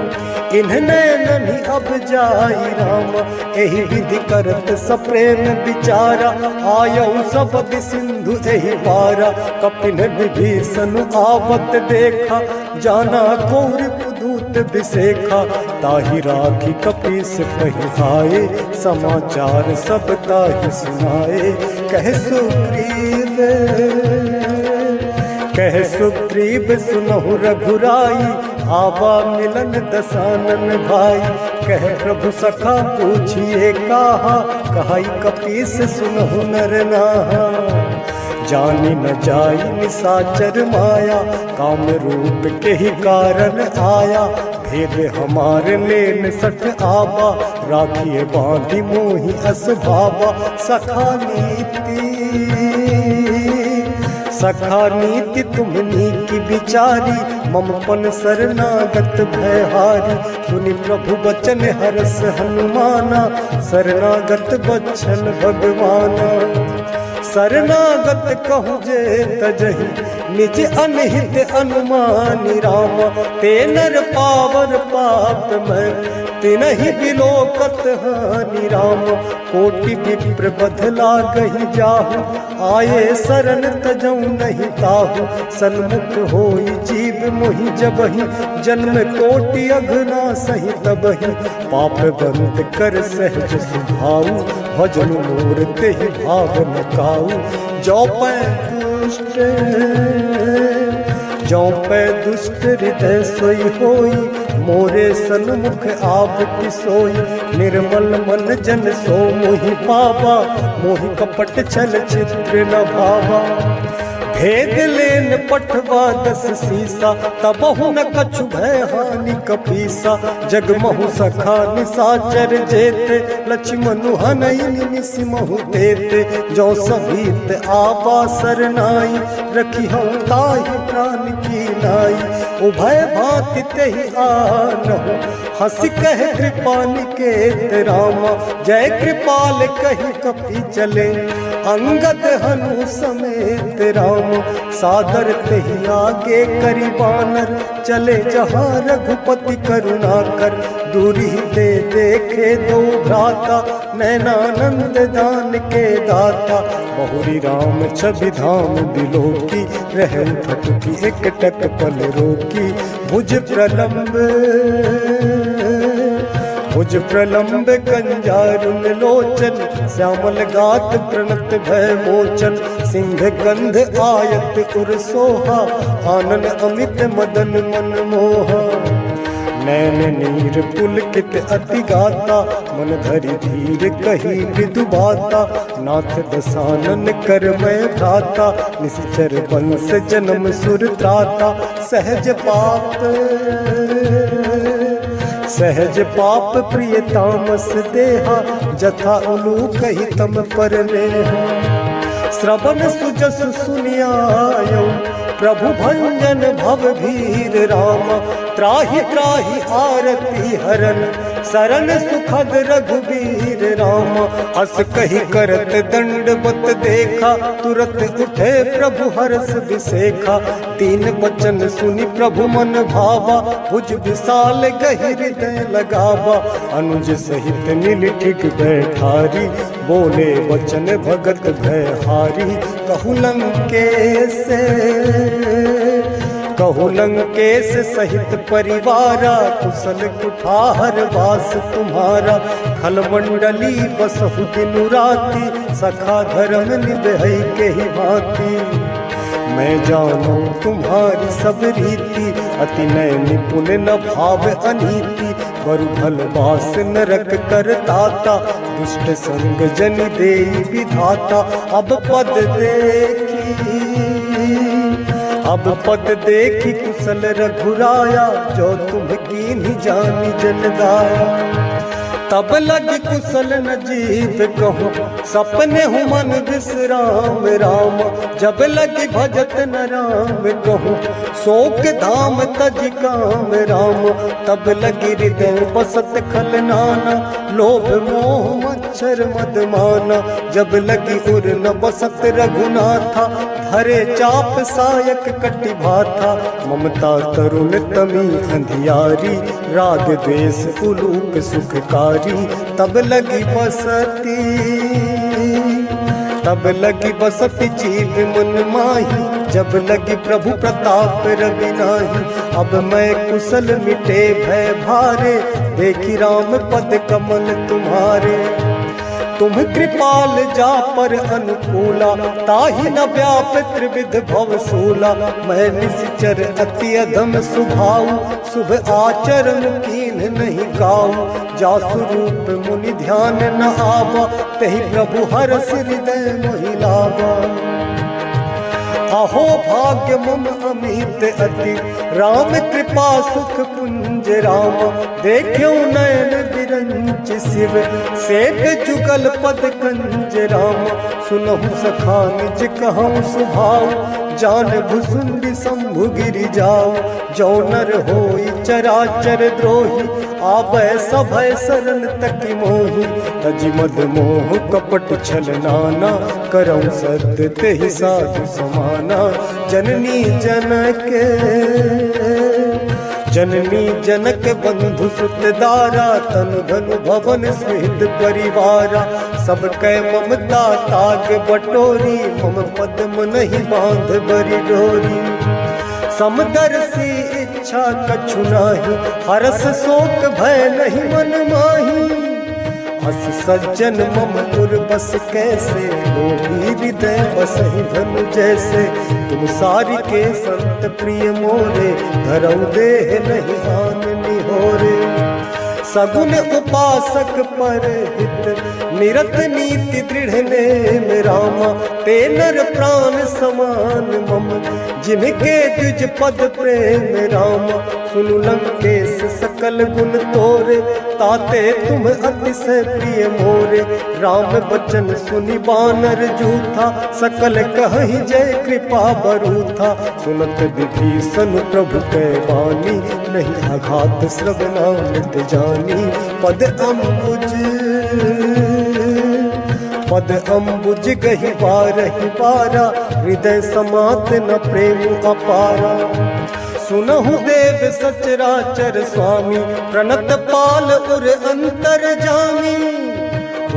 इन्हने ननि अब जाई राम, एहि विधि करत सप्रेम विचारा, आयऊ सब सिंधु एहि पारा, कपिन विभीषण आवत देखा, जाना कौर दूत विसेखा, ताहि राखी कपीस पहिहाए, समाचार सब ताहि सुनाए, कह सुग्रीव सुनहु रघुराई, आवा मिलन दसानन भाई, कह प्रभु सखा पूछिए काहा, कहाई कपीस सुनहु नर नाहा, जानी न जाई निसाचर माया, काम रूप के ही कारण आया, भेद हमारे लेन सठ आवा, राखिए बांधी मोहि अस भावा, सखा नीति तुमनी की बिचारी, ममपन शरणागत भयहारी, सुनि प्रभु बचन हरस हनुमाना, शरणागत बच्छल भगवाना, शरणागत कहु जे तजहि, निज अनहित अनुमानि राम, ते नर पावर पाप मैं, तिनहि बिलोकत हानि राम, कोटि विप्र बदला गहि जाहु, आये शरण तजौ नहीं ताहु, सन्मुख होई जीव मोहि जबहि, जन्म कोटि अघना सहि तबहि, पाप बंद कर सहज सुभाऊ, भजन मोर तेहि भाव न काऊ, जो पै दुष्ट जो पै दुष्ट हृदय सोई होई, मोरे सन्मुख आप सोई, निर्मल मन जन सो मोहि पावा, मोहि कपट छल चित्र न भावा, भेद लेन पठवा दस सीसा, तबहु न कछु भय हानि कपीसा, जगमहु सखा निसाचर जेते, लक्ष्मण हनई निमिषमहु देते, जो सभीत आवा सरनाई, रखी हम ताहि प्राण की नाई, उभय भांति तेहि आनहु, हंस कह कृपा निकेत रामा, जय कृपाल कहि कपि चले, अंगद हनु समेत राम, सादर तेहि आगे करि बानर, चले जहाँ रघुपति करुणा कर, दूरी ते देखे दो भ्राता, नैनानंद दान के दाता, बहुरी राम छवि धाम बिलोकी, रह उठकी एक टक पल रोकी, भुज प्रलंब कंजारुन लोचन, श्यामल गात प्रणत भय मोचन, सिंह गंध आयत उर सोहा, आनन अमित मदन मन मोहा, नैन नीर पुलकित अति गाता, मन धरि धीर कही विदु बाता, नाथ दसानन कर मैं भ्राता, निश्चर वंश जन्म सुर त्राता, सहज पाप प्रिय तामस देहा, जथा उलू कही तम पर नेहा, श्रवण सुजस सुनियायो, प्रभु भंजन भव भीर राम, त्राहि त्राहि आरती हरन, शरण सुखद रघुबीर राम, अस कही करत दंडवत देखा, तुरत उठे प्रभु हरस विसेखा, तीन वचन सुनि प्रभु मन भावा, भुज विशाल गहि हृदय लगावा, अनुज सहित नील ठिक बैठारी, बोले वचन भगत भय हारी, कहु लंकेश सहित परिवारा, कुशल कुठार वास तुम्हारा, खलमंडली बसहु दिनु राती, सखा धर्म निभै के ही भांति, मैं जानू तुम्हारी सब रीति, अति नय निपुण न भाव अनीति, बरु भल बास नरक कर ताता, दुष्ट संग जन देई विधाता, अब पद देखी कुशल रघुराया, जो तुम कीन्ही जानी जन गाया, तब लग कुशल न जीव कहूँ, सपने हूँ मन विश्राम राम, जब लग भजत न राम कहूँ, शोक धाम तज काम राम, तब लगी हृदय बसत खल नाना, लोभ मोह मच्छर मद माना, जब लगी उर न बसत रघुनाथा, हरे चाप सायक कटि भाथा, ममता तरुण तमी अंधियारी, राग द्वेष उलूक सुखकारी, तब लगी बसती जीव मन माही, जब लगी प्रभु प्रताप रवि नाही, अब मैं कुशल मिटे भय भारे, देखी राम पद कमल तुम्हारे, तुम कृपाल जा पर अनुकूला, ताहि न व्याप त्रिविध भव सूला, मैं निश्चर अति अधम सुभाऊ, शुभ आचरण कीन नहीं गाऊ, जासु रूप मुनि ध्यान न आवा, तहि प्रभु हरस हृदय मोहि लावा, अहो भाग्य मम अमित अति, राम कृपा सुख पुंज राम, देखो नयन बिरंच शिव, सेठ जुगल पद कंज राम, सुनहु सखा निज कहूँ सुभाऊ, जान भुसुंडी शंभु गिरि जाओ, जो नर होई चराचर द्रोही, आबै सभय शरण तकि मोहि, तजि मद मोह कपट छल नाना, करऊँ सत्य तेहि साधु समाना, जननी जनके जननी जनक बंधु सुत दारा, तन धनु भवन सहित परिवारा। सब कै ममता ताग बटोरी, मम पद्म नहीं बांध बरी डोरी। समदर्शी इच्छा कछु नाही, हरस शोक भय नहीं मन माही। हस सज्जन मम पुर बस कैसे, लोभी हृदय बसहि धनु जैसे। तुम सारि के संत प्रिय मोरे, धरऊ देह नहीं हान निहोरे। सगुन उपासक पर हित, निरत नीति दृढ़ नेम रामा। ते नर प्राण समान मम, जिनके द्विज पद प्रेम रामा। सुनु लंकेश सकल गुण तोरे, ताते तुम अतिशय प्रिय मोरे। राम बचन सुनि बानर जूथा, सकल कहि जय कृपा बरूथा। सुनत विभीषण प्रभु कै वाणी, नहीं आघात श्रवणामृत जानी। पद अम्बुज गहि बारहि बारा, हृदय समात न प्रेम अपारा। सुनहु देव सचराचर स्वामी, प्रणत पाल उर अंतर जामी।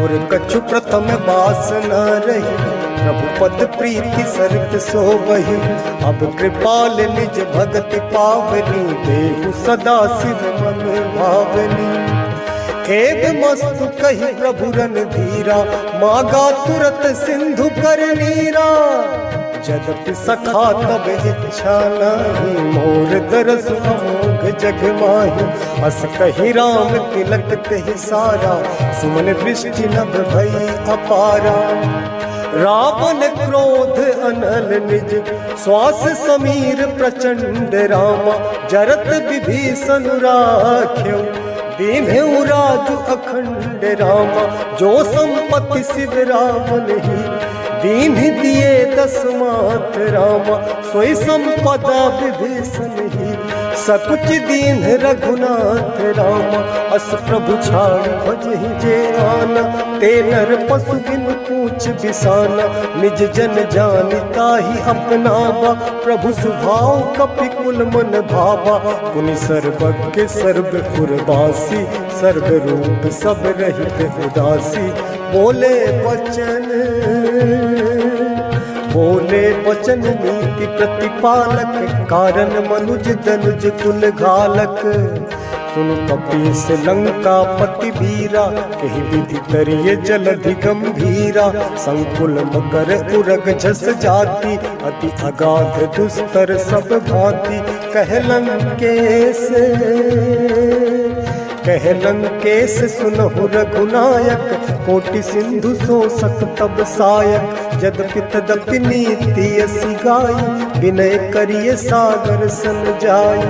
उर कछु प्रथम बास न रही, प्रभु पद प्रीति सर्क सोबहि। अब कृपाल निज भगति पावनी, देहु सदा शिव मन भावनी। खेद मस्तु कही प्रभु रणधीरा, मागा तुरत सिंधु कर नीरा। जदपि सखा तब इच्छा नहीं, मोर दरस अमोघ जग माही। अस कही राम तिलक तेहि सारा, सुमन दृष्टि नभ भई अपारा। रावण क्रोध अनल निज, श्वास समीर प्रचंड रामा। जरत विभीषण राख्यो, दीन्हु राजु अखंड रामा। जो संपत्ति शिव रावण ही, दीन्ह दिए दस मात रामा। सोई संपदा विभीषण ही, सकुच दीन्ह रघुनाथ रामा। अस प्रभु छाड़ भजहि जे आना, ते नर पशु बिन पूछ बिसाना। निज जन जानिता ही अपनावा, प्रभु सुभाव कपि कुल मन भावा। पुनि सर्वज्ञ सर्व पुरवासी, सर्व रूप सब रहित उदासी। बोले वचन नीति प्रतिपालक, कारण मनुज दनुज कुल घालक। सुनु कपीस लंका पति वीरा, कही विधि तरिये जलधि गंभीरा। संकुल मकर उरग झस जाति, अति अगाध दुस्तर सब भांति। कहलन केस सुनहु रघुनायक, कोटि सिंधु शोषक तब सायक। जदपि तदपि नीति असी गाई, विनय करिए सागर सन जाई।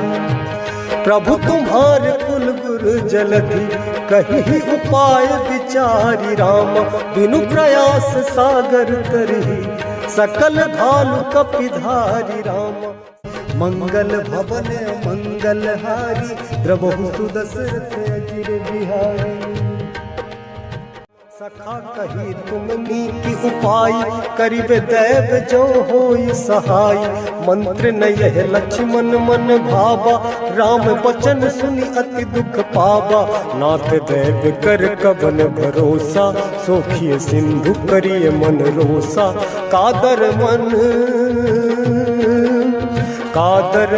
प्रभु तुम्हार कुल गुरु जलधि, कही उपाय विचारी रामा। बिनु प्रयास सागर तरही, सकल भालु कपिधारी रामा। मंगल भवन मंगल हारी, द्रवहु सुदशरथ अजिर बिहारी। सखा कही तुम नीति उपाय, करिबे दैव जो होई सहाय। मंत्र न यह लक्ष्मण मन भावा, राम बचन सुनि अति दुख पावा। नाथ दैव कर कवन भरोसा, सोखिए सिंधु करिए मन रोसा। कादर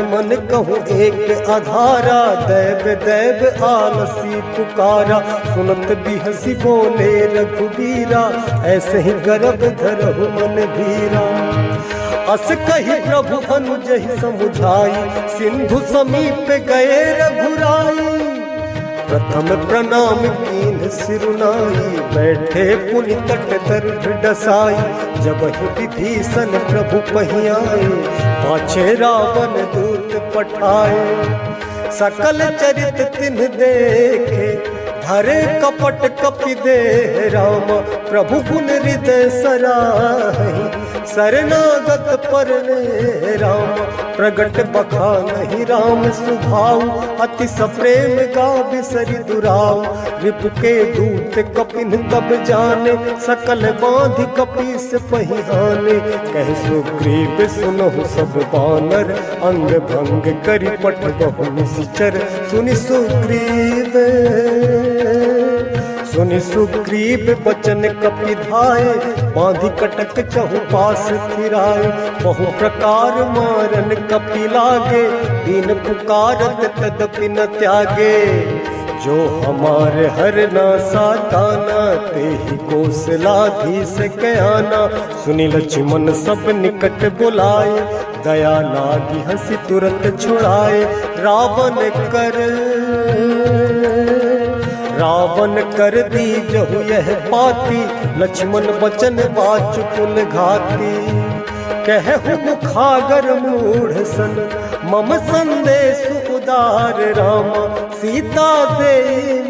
मन कहूँ एक आधारा, दैव दैव आलसी पुकारा। सुनत बिहसी बोले रघुबीरा, ऐसे ही गर्भ धरहु मन धीरा। अस कही प्रभु अनुजहि समुझाई, सिंधु समीप गए रघुराई। प्रथम प्रणाम कीन्ह सिरुनाई, बैठे पुनि तट दर्भ डसाई। जब विभीषण प्रभु पहियाए, पाछे रावण दूत पठाए। सकल चरित तिन्ह देखे, धरे कपट कपि देह रामा। प्रभु गुण हृदय सराहि, शरणागत पर राम प्रगट बखा नहीं राम सुभाव अति सप्रेम गा बिसरि दुराव रिपु के दूत कपिन तब जाने सकल बांध कपीस पहिहाने कह सुग्रीव सुनहु सब बानर अंग भंग करि पट बहु निश्चर सुनि सुग्रीव बचन कपि धाये बांधि कटक चहु पास फिराए बहु प्रकार मारन कपि लागे दीन पुकारत तदपि न त्यागे जो हमारे हर ना साताना ते ही कौशलाधीश कयाना सुनि लक्ष्मण सब निकट बुलाए दया लागी हंसी तुरंत छुड़ाए रावण कर दी जहु यह पाती लक्ष्मण बचन बाचु कुल घाती कहु मुखागर मूढ़ सन मम संदेश उदार राम सीता दे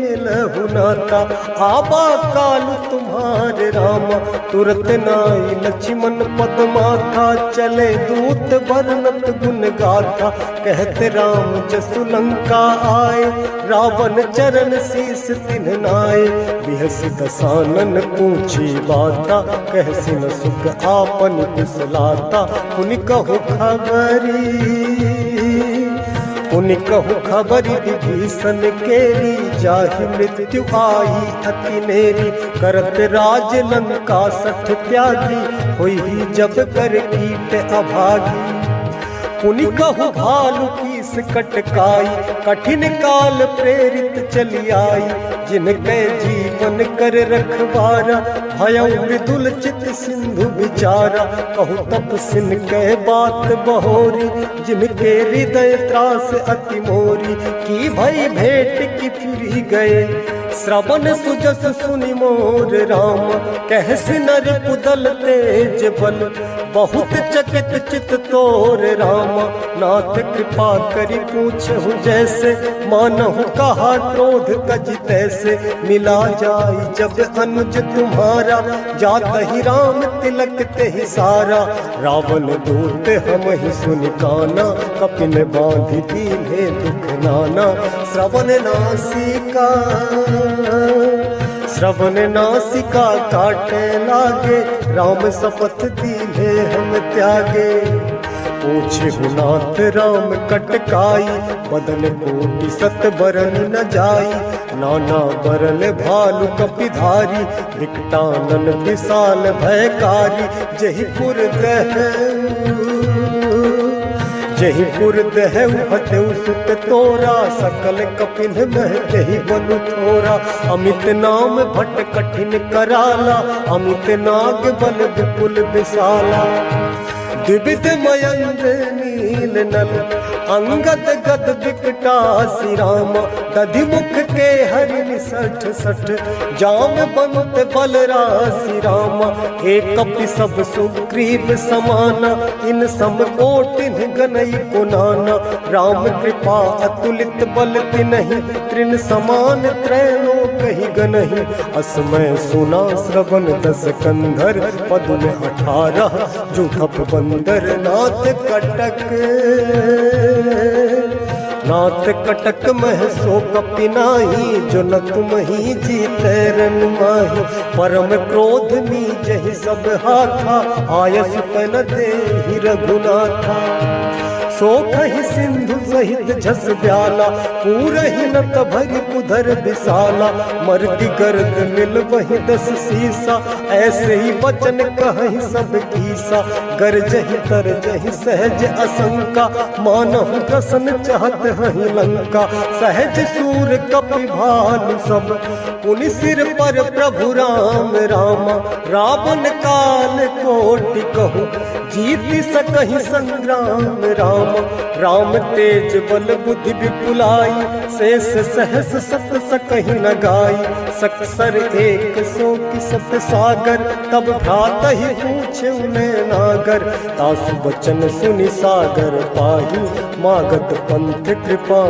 मिलहु नाता आबा काल तुम्हारे राम तुरत नाई लक्ष्मण पद माथा चले दूत वर्णत गुण गाथा कहते राम जसु लंका आए रावण चरण शीस तिन्ह नाए बिहसि दसानन पूछी बाता कहसि न सुख आपन कुशलाता पुनि कहु खबरी विभीषण केरी जाहि मृत्यु आई अति नेरी करत राज लंका सठ त्यागी होई जब कर कीट अभागी पुनि कहु भालु कीस कटकाई कठिन काल प्रेरित चली आई जिनके जीवन कर रखवारा भयउ मृदुल चित सिंधु विचारा कहु तपसिन कह बात बहोरी जिनके हृदय त्रास अति मोरी की भई भेंट की फिरी गए श्रवण सुजस सुनि मोर राम कहसि नर पुदल तेज बल बहुत चकित चित तोर राम नाथ कृपा करि पूछहु जैसे मानहु कहा क्रोध तज तैसे मिला जाई जब अनुज तुम्हारा जात ही राम तिलक ते ही सारा रावण दूत हम ही सुनि काना कपिन बांधि दीन्हे दुख नाना श्रवण नासिका काटे लागे राम शपथ दीन्हे हम त्यागे पूछे नाथ राम कटकाई बदन कोटि सत बरन न जाई नाना बरन भालु कपिधारी विकटानन विशाल भयकारी जहीपुर दहु हतउ सुत तोरा सकल कपिन मह जही बनु थोरा अमित नाम भट कठिन कराला अमित नाग बल विपुल विशाला द्विविध मयंद्र नील नल अंगद गद विकटासी राम दधि मुख के हरि सठ सठ जाम बंत बल राशि राम एक कपि सब सुग्रीव समाना इन सम कोटिन गनई पुनाना राम कृपा अतुलित बल तिनहि तृण समान त्रैलोक ही गनहि असमय सुना श्रवण दस कंधर पद में 18 जो खप बंदर नाथ कटक मह सो कपिनाही जो न तुम ही जीते रन माही परम क्रोध नीजहि सब हाथा आयस तन देहि रघुनाथा सो कहि सिंधु सहित झस ब्याला पूरहि नत भरि उधर विशाला मर्दि गर्द मिल वही 10 सीसा ऐसे ही वचन कहि सब कीसा गरजहि तरजहि सहज असंका मानहु रसन चाहत हहि लंका सहज सूर कपि भालु सब पुनि सिर पर प्रभु राम रामा रावण काल कोटि कहु जीति सकहि संग्राम राम राम तेज बल बुद्धि विपुलाई शेष सहस सत सकहि न गाई सकसर 100 की सत सागर तब भ्रात ही पूछे उन्हें नागर तासु बचन सुनि सागर पाही मागत पंथ कृपा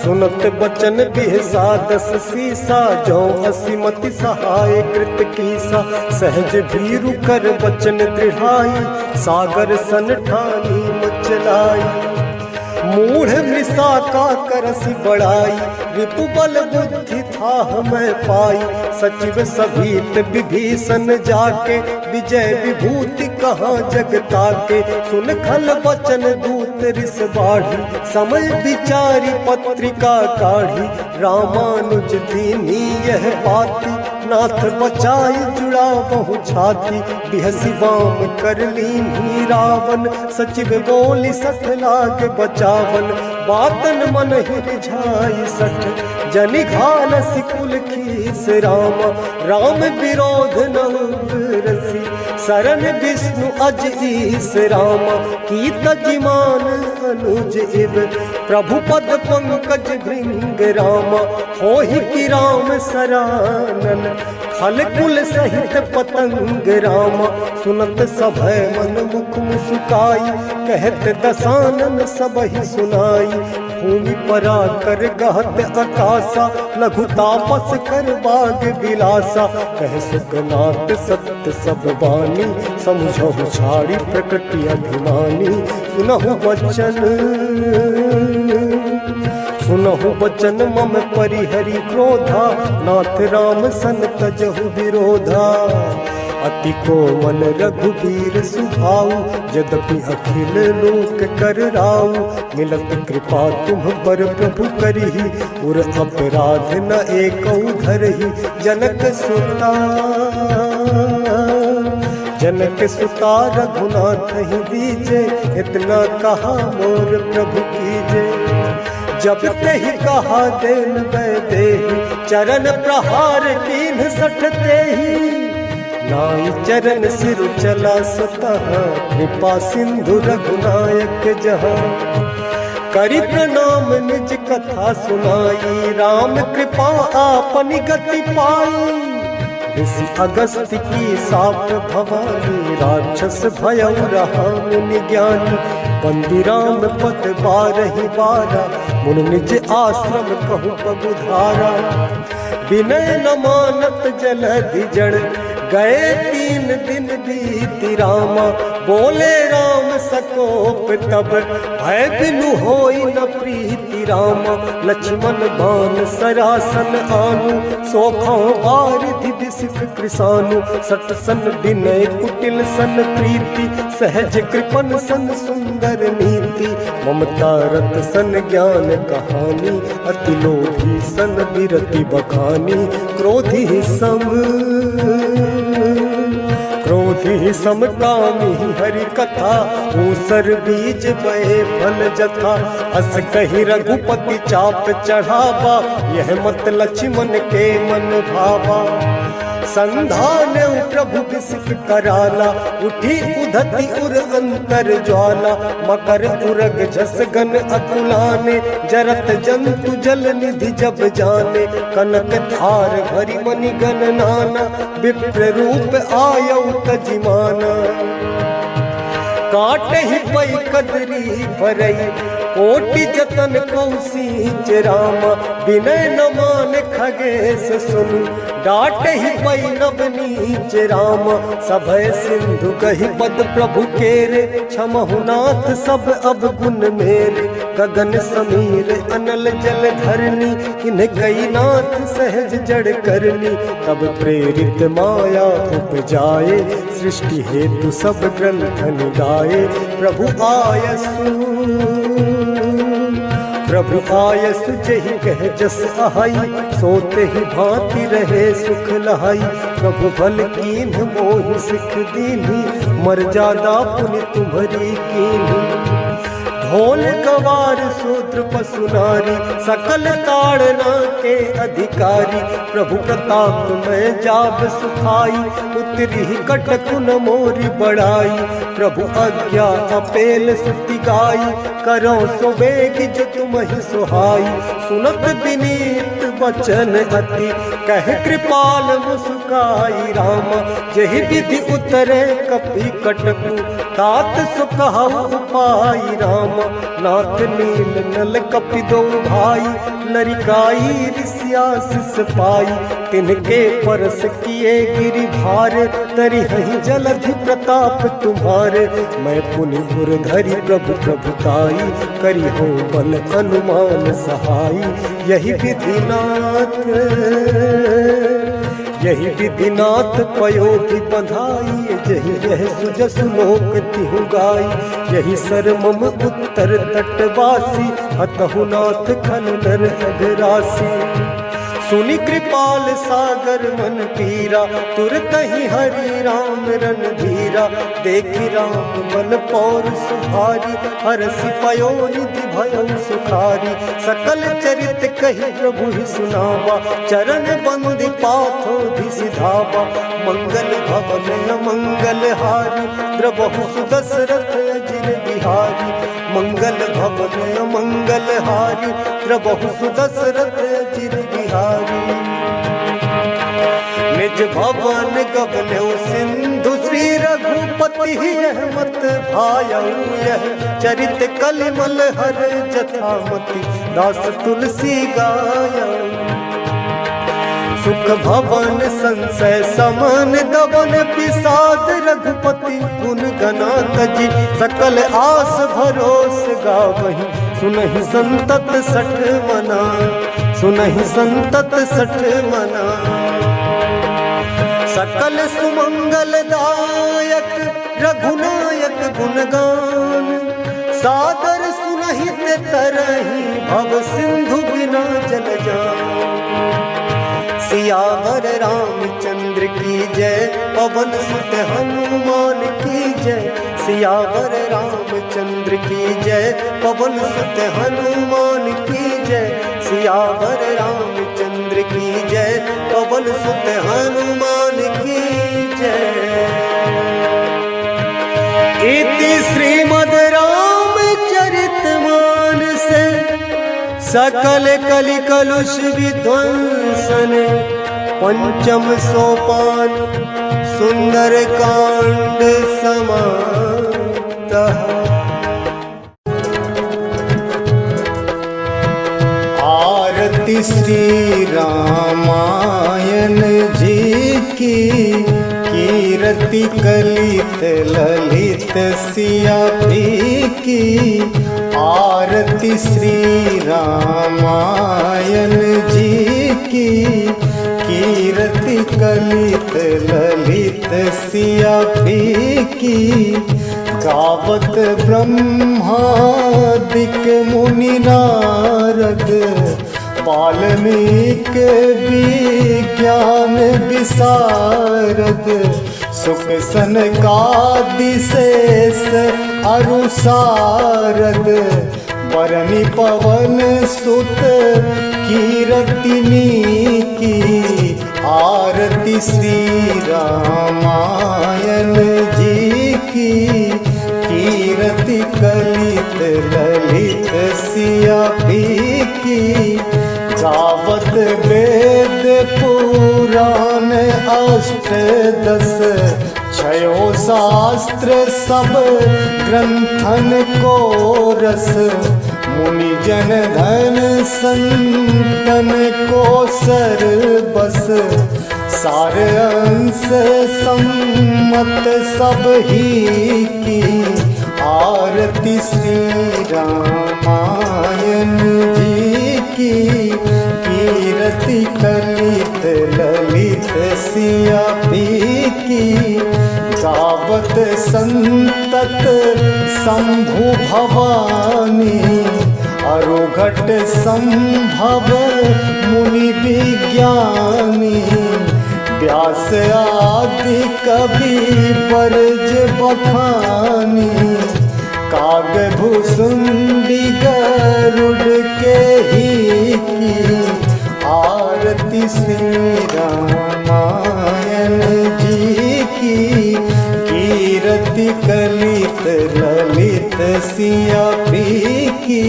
सुनत बचन बिहसा 10 सीसा, जो असीमति सहाय कृत कीसा। सहज भीरु कर बचन दृढ़ाई, सागर सन ठानी मचलाई। मूढ़ मृषा का करसी बढ़ाई, रिपु बल बुद्धि था हमें पाई। सचिव सभीत विभीषण जाके, विजय विभूति कहाँ जगता के। सुन खल बचन दूत रिस बाढ़ी, समय विचारी पत्रिका काढ़ी। रामानुज दीनी यह बाती, नाथ बचाई जुड़ा बहु छाती। बिहसी वाम कर लीनी रावण, सचिव बोली सठ लाग बचावन। बातन मन ही रिझाई सठ, जनि घाल सिकुल खीस रामा। राम विरोध न रसी, शरण विष्णु अज ईस रामा। की तजिमान अनुज इव, प्रभु पद पंकज भृंग रामा। होहि कि राम सरानन, खल कुल सहित पतंग रामा। सुनत सभय मन मुख मुस्काई, कहत दसानन सबहि सुनाई। भूमि परा कर गहत आकाशा, लघु तापस कर बाग बिलासा। कह सुखनाथ सत्य सब बानी, समझहु छाड़ी प्रकृति अभिमानी। सुनहु बचन मम परिहरि क्रोधा, नाथ राम सन तजहु विरोधा। अति कोमल रघुबीर सुभाऊ, यद्यपि अखिल लोक कर राऊ। मिलत कृपा तुम पर प्रभु करही, उर अपराध न एकौ धरही। जनक सुता रघुनाथ ही दीजे, इतना कहा मोर प्रभु कीजे। जब तेहि कहा देन देहि, चरण प्रहार कीन्ह सठ तेहि। नाई चरण सिर चला सतः, कृपा सिंधु रघुनायक जहाँ। करि प्रणाम निज कथा सुनाई, राम कृपा आपनि गति पाई। ऋषि अगस्त्य की साप भवानी, राक्षस भयउ रहा मुनि ज्ञानी। बंदी राम पद बारहि बारा, मुन निज आश्रम कहु पगुधारा। विनय न मानत जलधि जड़, गए 3 दिन बीति रामा। बोले राम सकोप तब, भय बिनु होई न प्रीति रामा। लक्ष्मण बाण सरासन आनु, सोखौ वारिधि बिसिख कृसानु। सट सन विनय कुटिल सन प्रीति, सहज कृपन सन सुंदर नीति। ममता रत सन ज्ञान कहानी, अति लोभी सन विरति बखानी। क्रोधी समकामी हरि कथा, ऊसर बीज बहे फल जथा। अस कहि रघुपति चाप चढ़ावा, यह मत लक्ष्मण के मन भावा। संधान प्रभु बिसिक कराला, उठी उधति उर अंतर ज्वाला। मकर उरग झस गन अकुलाने, जरत जंतु जल निधि जब जाने। कनक धार भरी मणि गण नाना, विप्र रूप आयौ तजिमाना। काटे ही पई कदरी भरई, कोटि जतन कौसीच रामा। विनय न मान खगेश सुनु, डांटे ही पई नवनीच रामा। सभय सिंधु कहि पद प्रभु केरे, क्षमहु नाथ सब अब गुण मेरे। गगन समीर अनल जल धरनी, किन्ह कई नाथ सहज जड़ करनी। तब प्रेरित माया उपजाए, सृष्टि हेतु सब ग्रंथन गाए। प्रभु आयसु जहि कह जस आहाई, सोते ही भांति रहे सुख लहाई। प्रभु भल कीन्ह मोहि सिख दीन्ही, मर्यादा पुनि तुम्हरी कीन्ही। ढोल गवार शूद्र पशु नारी, सकल ताड़ना के अधिकारी। प्रभु प्रताप में जाब सुखाई, उतरी कटकुन मोरी बढ़ाई। प्रभु आज्ञा अपेल सुति गाई, करो सो बेग जो तुम ही सुहाई। सुनत विनीत बचन अति, कह कृपाल मुस्काई रामा। यही विधि उतरे कपि कटकु, तात सुकहु उपाई रामा। नाथ नील नल कपि दो भाई, लरिकाई ऋषियासिस पाई। तिनके परस किए गिरि भार, तरि हहि जलधि प्रताप तुम्हारे। मैं पुनि उर धरि प्रभु प्रभुताई, करि हो बल अनुमान सहाई। यही विधिनाथ यही विधिनाथ पयोधि बधाई, यही यह सुजसु लोक तिहु गाई। यही सर मम उत्तर तटवासी, हतहु नाथ खल नर अघरासी। सुनि कृपाल सागर मन पीरा, तुरत ही हरि राम रणधीरा। देखि राम बल पौर सुभारी, हरसि पयो निधि भयो सुखारी। सकल चरित कहि प्रभु ही सुनावा, चरण बंदि पाथो सिधावा। मंगल भवन मंगल हारी, द्रबहु सुदशरथ अजिर बिहारी। मंगल भवन मंगल हारी, द्रबहु सुदशरथ अजिर बिहारी। निज भवन गबनौ सिंधु, श्री रघुपति यह मत भायऊ। यह चरित कलिमल हर जथामति, दास तुलसी गायऊ। सुख भवन संशय समन दबन, पिसाद रघुपति गुण गना तजी। सकल आस भरोस गावहि, सुनहि संतत सठ मना। सुनहि संतत सठ मना। सकल सुमंगल दायक रघुनायक गुणगान, सादर सुनहि ते तरहि, भव सिंधु बिना जल जान। सियावर रामचंद्र की जय, पवन सुत हनुमान की जय। सियावर रामचंद्र की जय, पवन सुत हनुमान की जय। सियावर रामचंद्र की जय, पवन सुत हनुमान की जय। इति श्रीमद् रामचरितमानस, सकल कलि कलुष विध्वंसन। पंचम सोपान सुंदर कांड समाप्तः। आरती श्री रामायण जी की, कीरति कलित ललित सिया भी की। आरती श्री रामायण जी की, कीरति कलित ललित सिया भी की। गावत ब्रह्मादिक मुनि नारद, वाल्मीक विज्ञान विशारद। सुख सनकादि शेष अरु सारद, बरनि पवन सुत कीरतिनी की। आरती श्री रामायण जी की, कीरति कलित ललित सिया भी की। गावत वेद पुराण अष्टदश, छयो शास्त्र सब ग्रंथन को रस। मुनि जन धन संतन को सर बस, सार अंश सम्मत सब ही की। आरती श्री रामायण जी की, कीरति कलित ललित सिया भी की। गावत संतत शंभु भवानी, अरुघट संभव मुनि विज्ञानी। व्यास आदि कवि बरज बखानी, काग भुसुंडी गरुड़ के ही की। आरती श्री रामायण जी की, कीरति कलित ललित सिया भी की।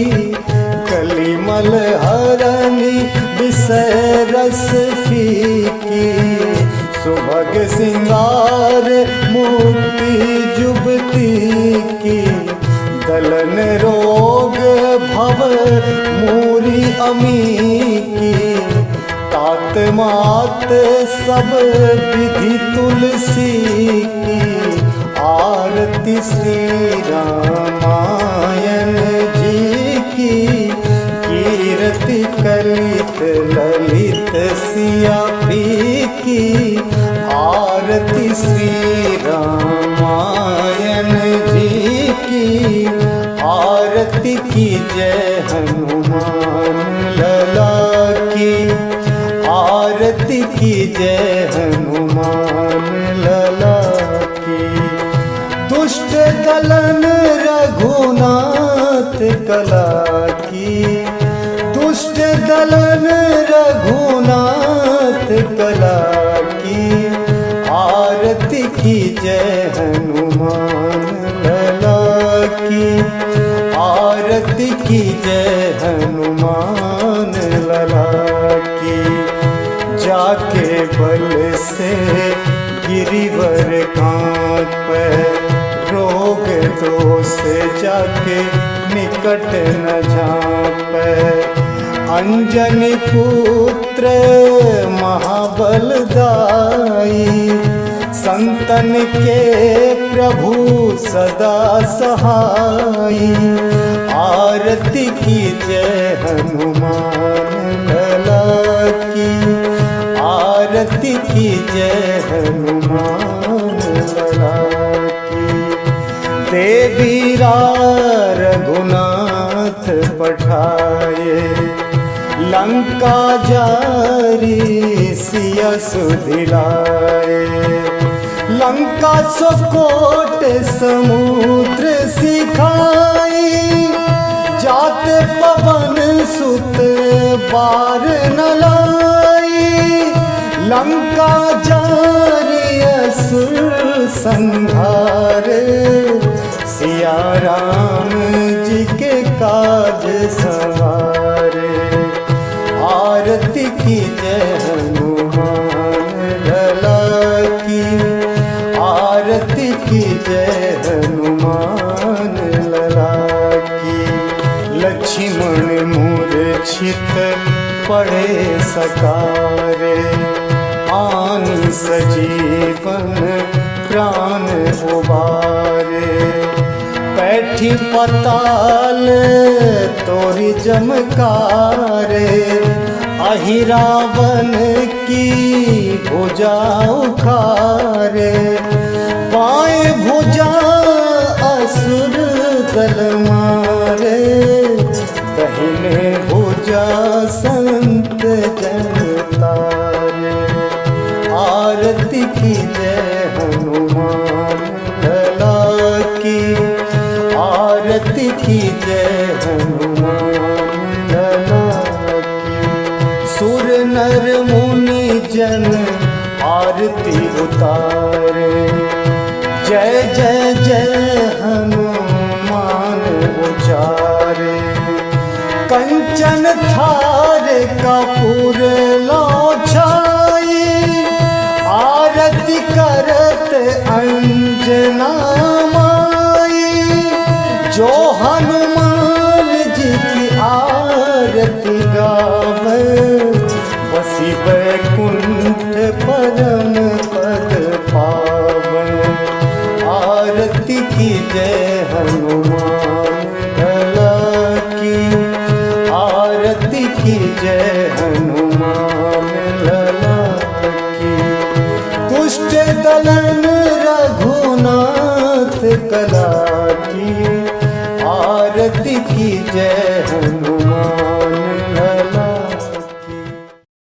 कलिमल हरनि विषय रस फीकी, सुभग सिंगार मुक्ति जुबती की, दलन रोग भव मूरी अमी की, तात मात सब विधि तुलसी की, आरती श्री रामायण जी की, कीर्ति कलित ललित सिया पी की, आरती श्री रामायण जी की, आरती की जय हनुमान लला की, आरती की जय हनुमान लला की। दुष्ट दलन रघुनाथ कला की, दुष्ट दलन रघुनाथ कला की, आरती की जय हनुमान लला की, आरती की जय हनुमान लला की। जाके बल से गिरिवर कांपे, रोग दोष जाके निकट न झांपे, अंजनी पुत्र महाबलदाई, संतन के प्रभु सदा सहाई, आरती की जय हनुमान लला की, आरती की जय हनुमान लला की। देवीरा रघुनाथ पठाए, लंका जारी सिया सुधिलाए, लंका सुकोट समुद्र सिखाई, जात पवन सुत बार न लाई, लंका जारी असुर संहार, सिया राम जी के काज सवारे, आरती की जय हनुमान लला की, आरती की जय हनुमान लला की। लक्ष्मण मूर्छित पड़े सकारे, आन सजीवन प्राण उबारे, बैठी पताल तोरी जमकारे, अहि रावण की भुजा उखारे, बाएं भुजा असुर दल मारे, दाहिने भुजा संत जन तारे, आरती की जय हनुमान लला की, आरती की जय हनुमान लला की। सुर नर मुनि जन आरती उतारे, जय जय जय हनुमान उचारे, कंचन थार कपूर लो छाई, आरती करत अंजना माई, जो हनुमान जी की आरती गावे, बसी बैकुंठ परम पद पावे, आरती की जय हनुमान लला की, आरती की जय हनुमान लला की। दुष्ट दलन रघुनाथ कला की, आरती की जय हनुमान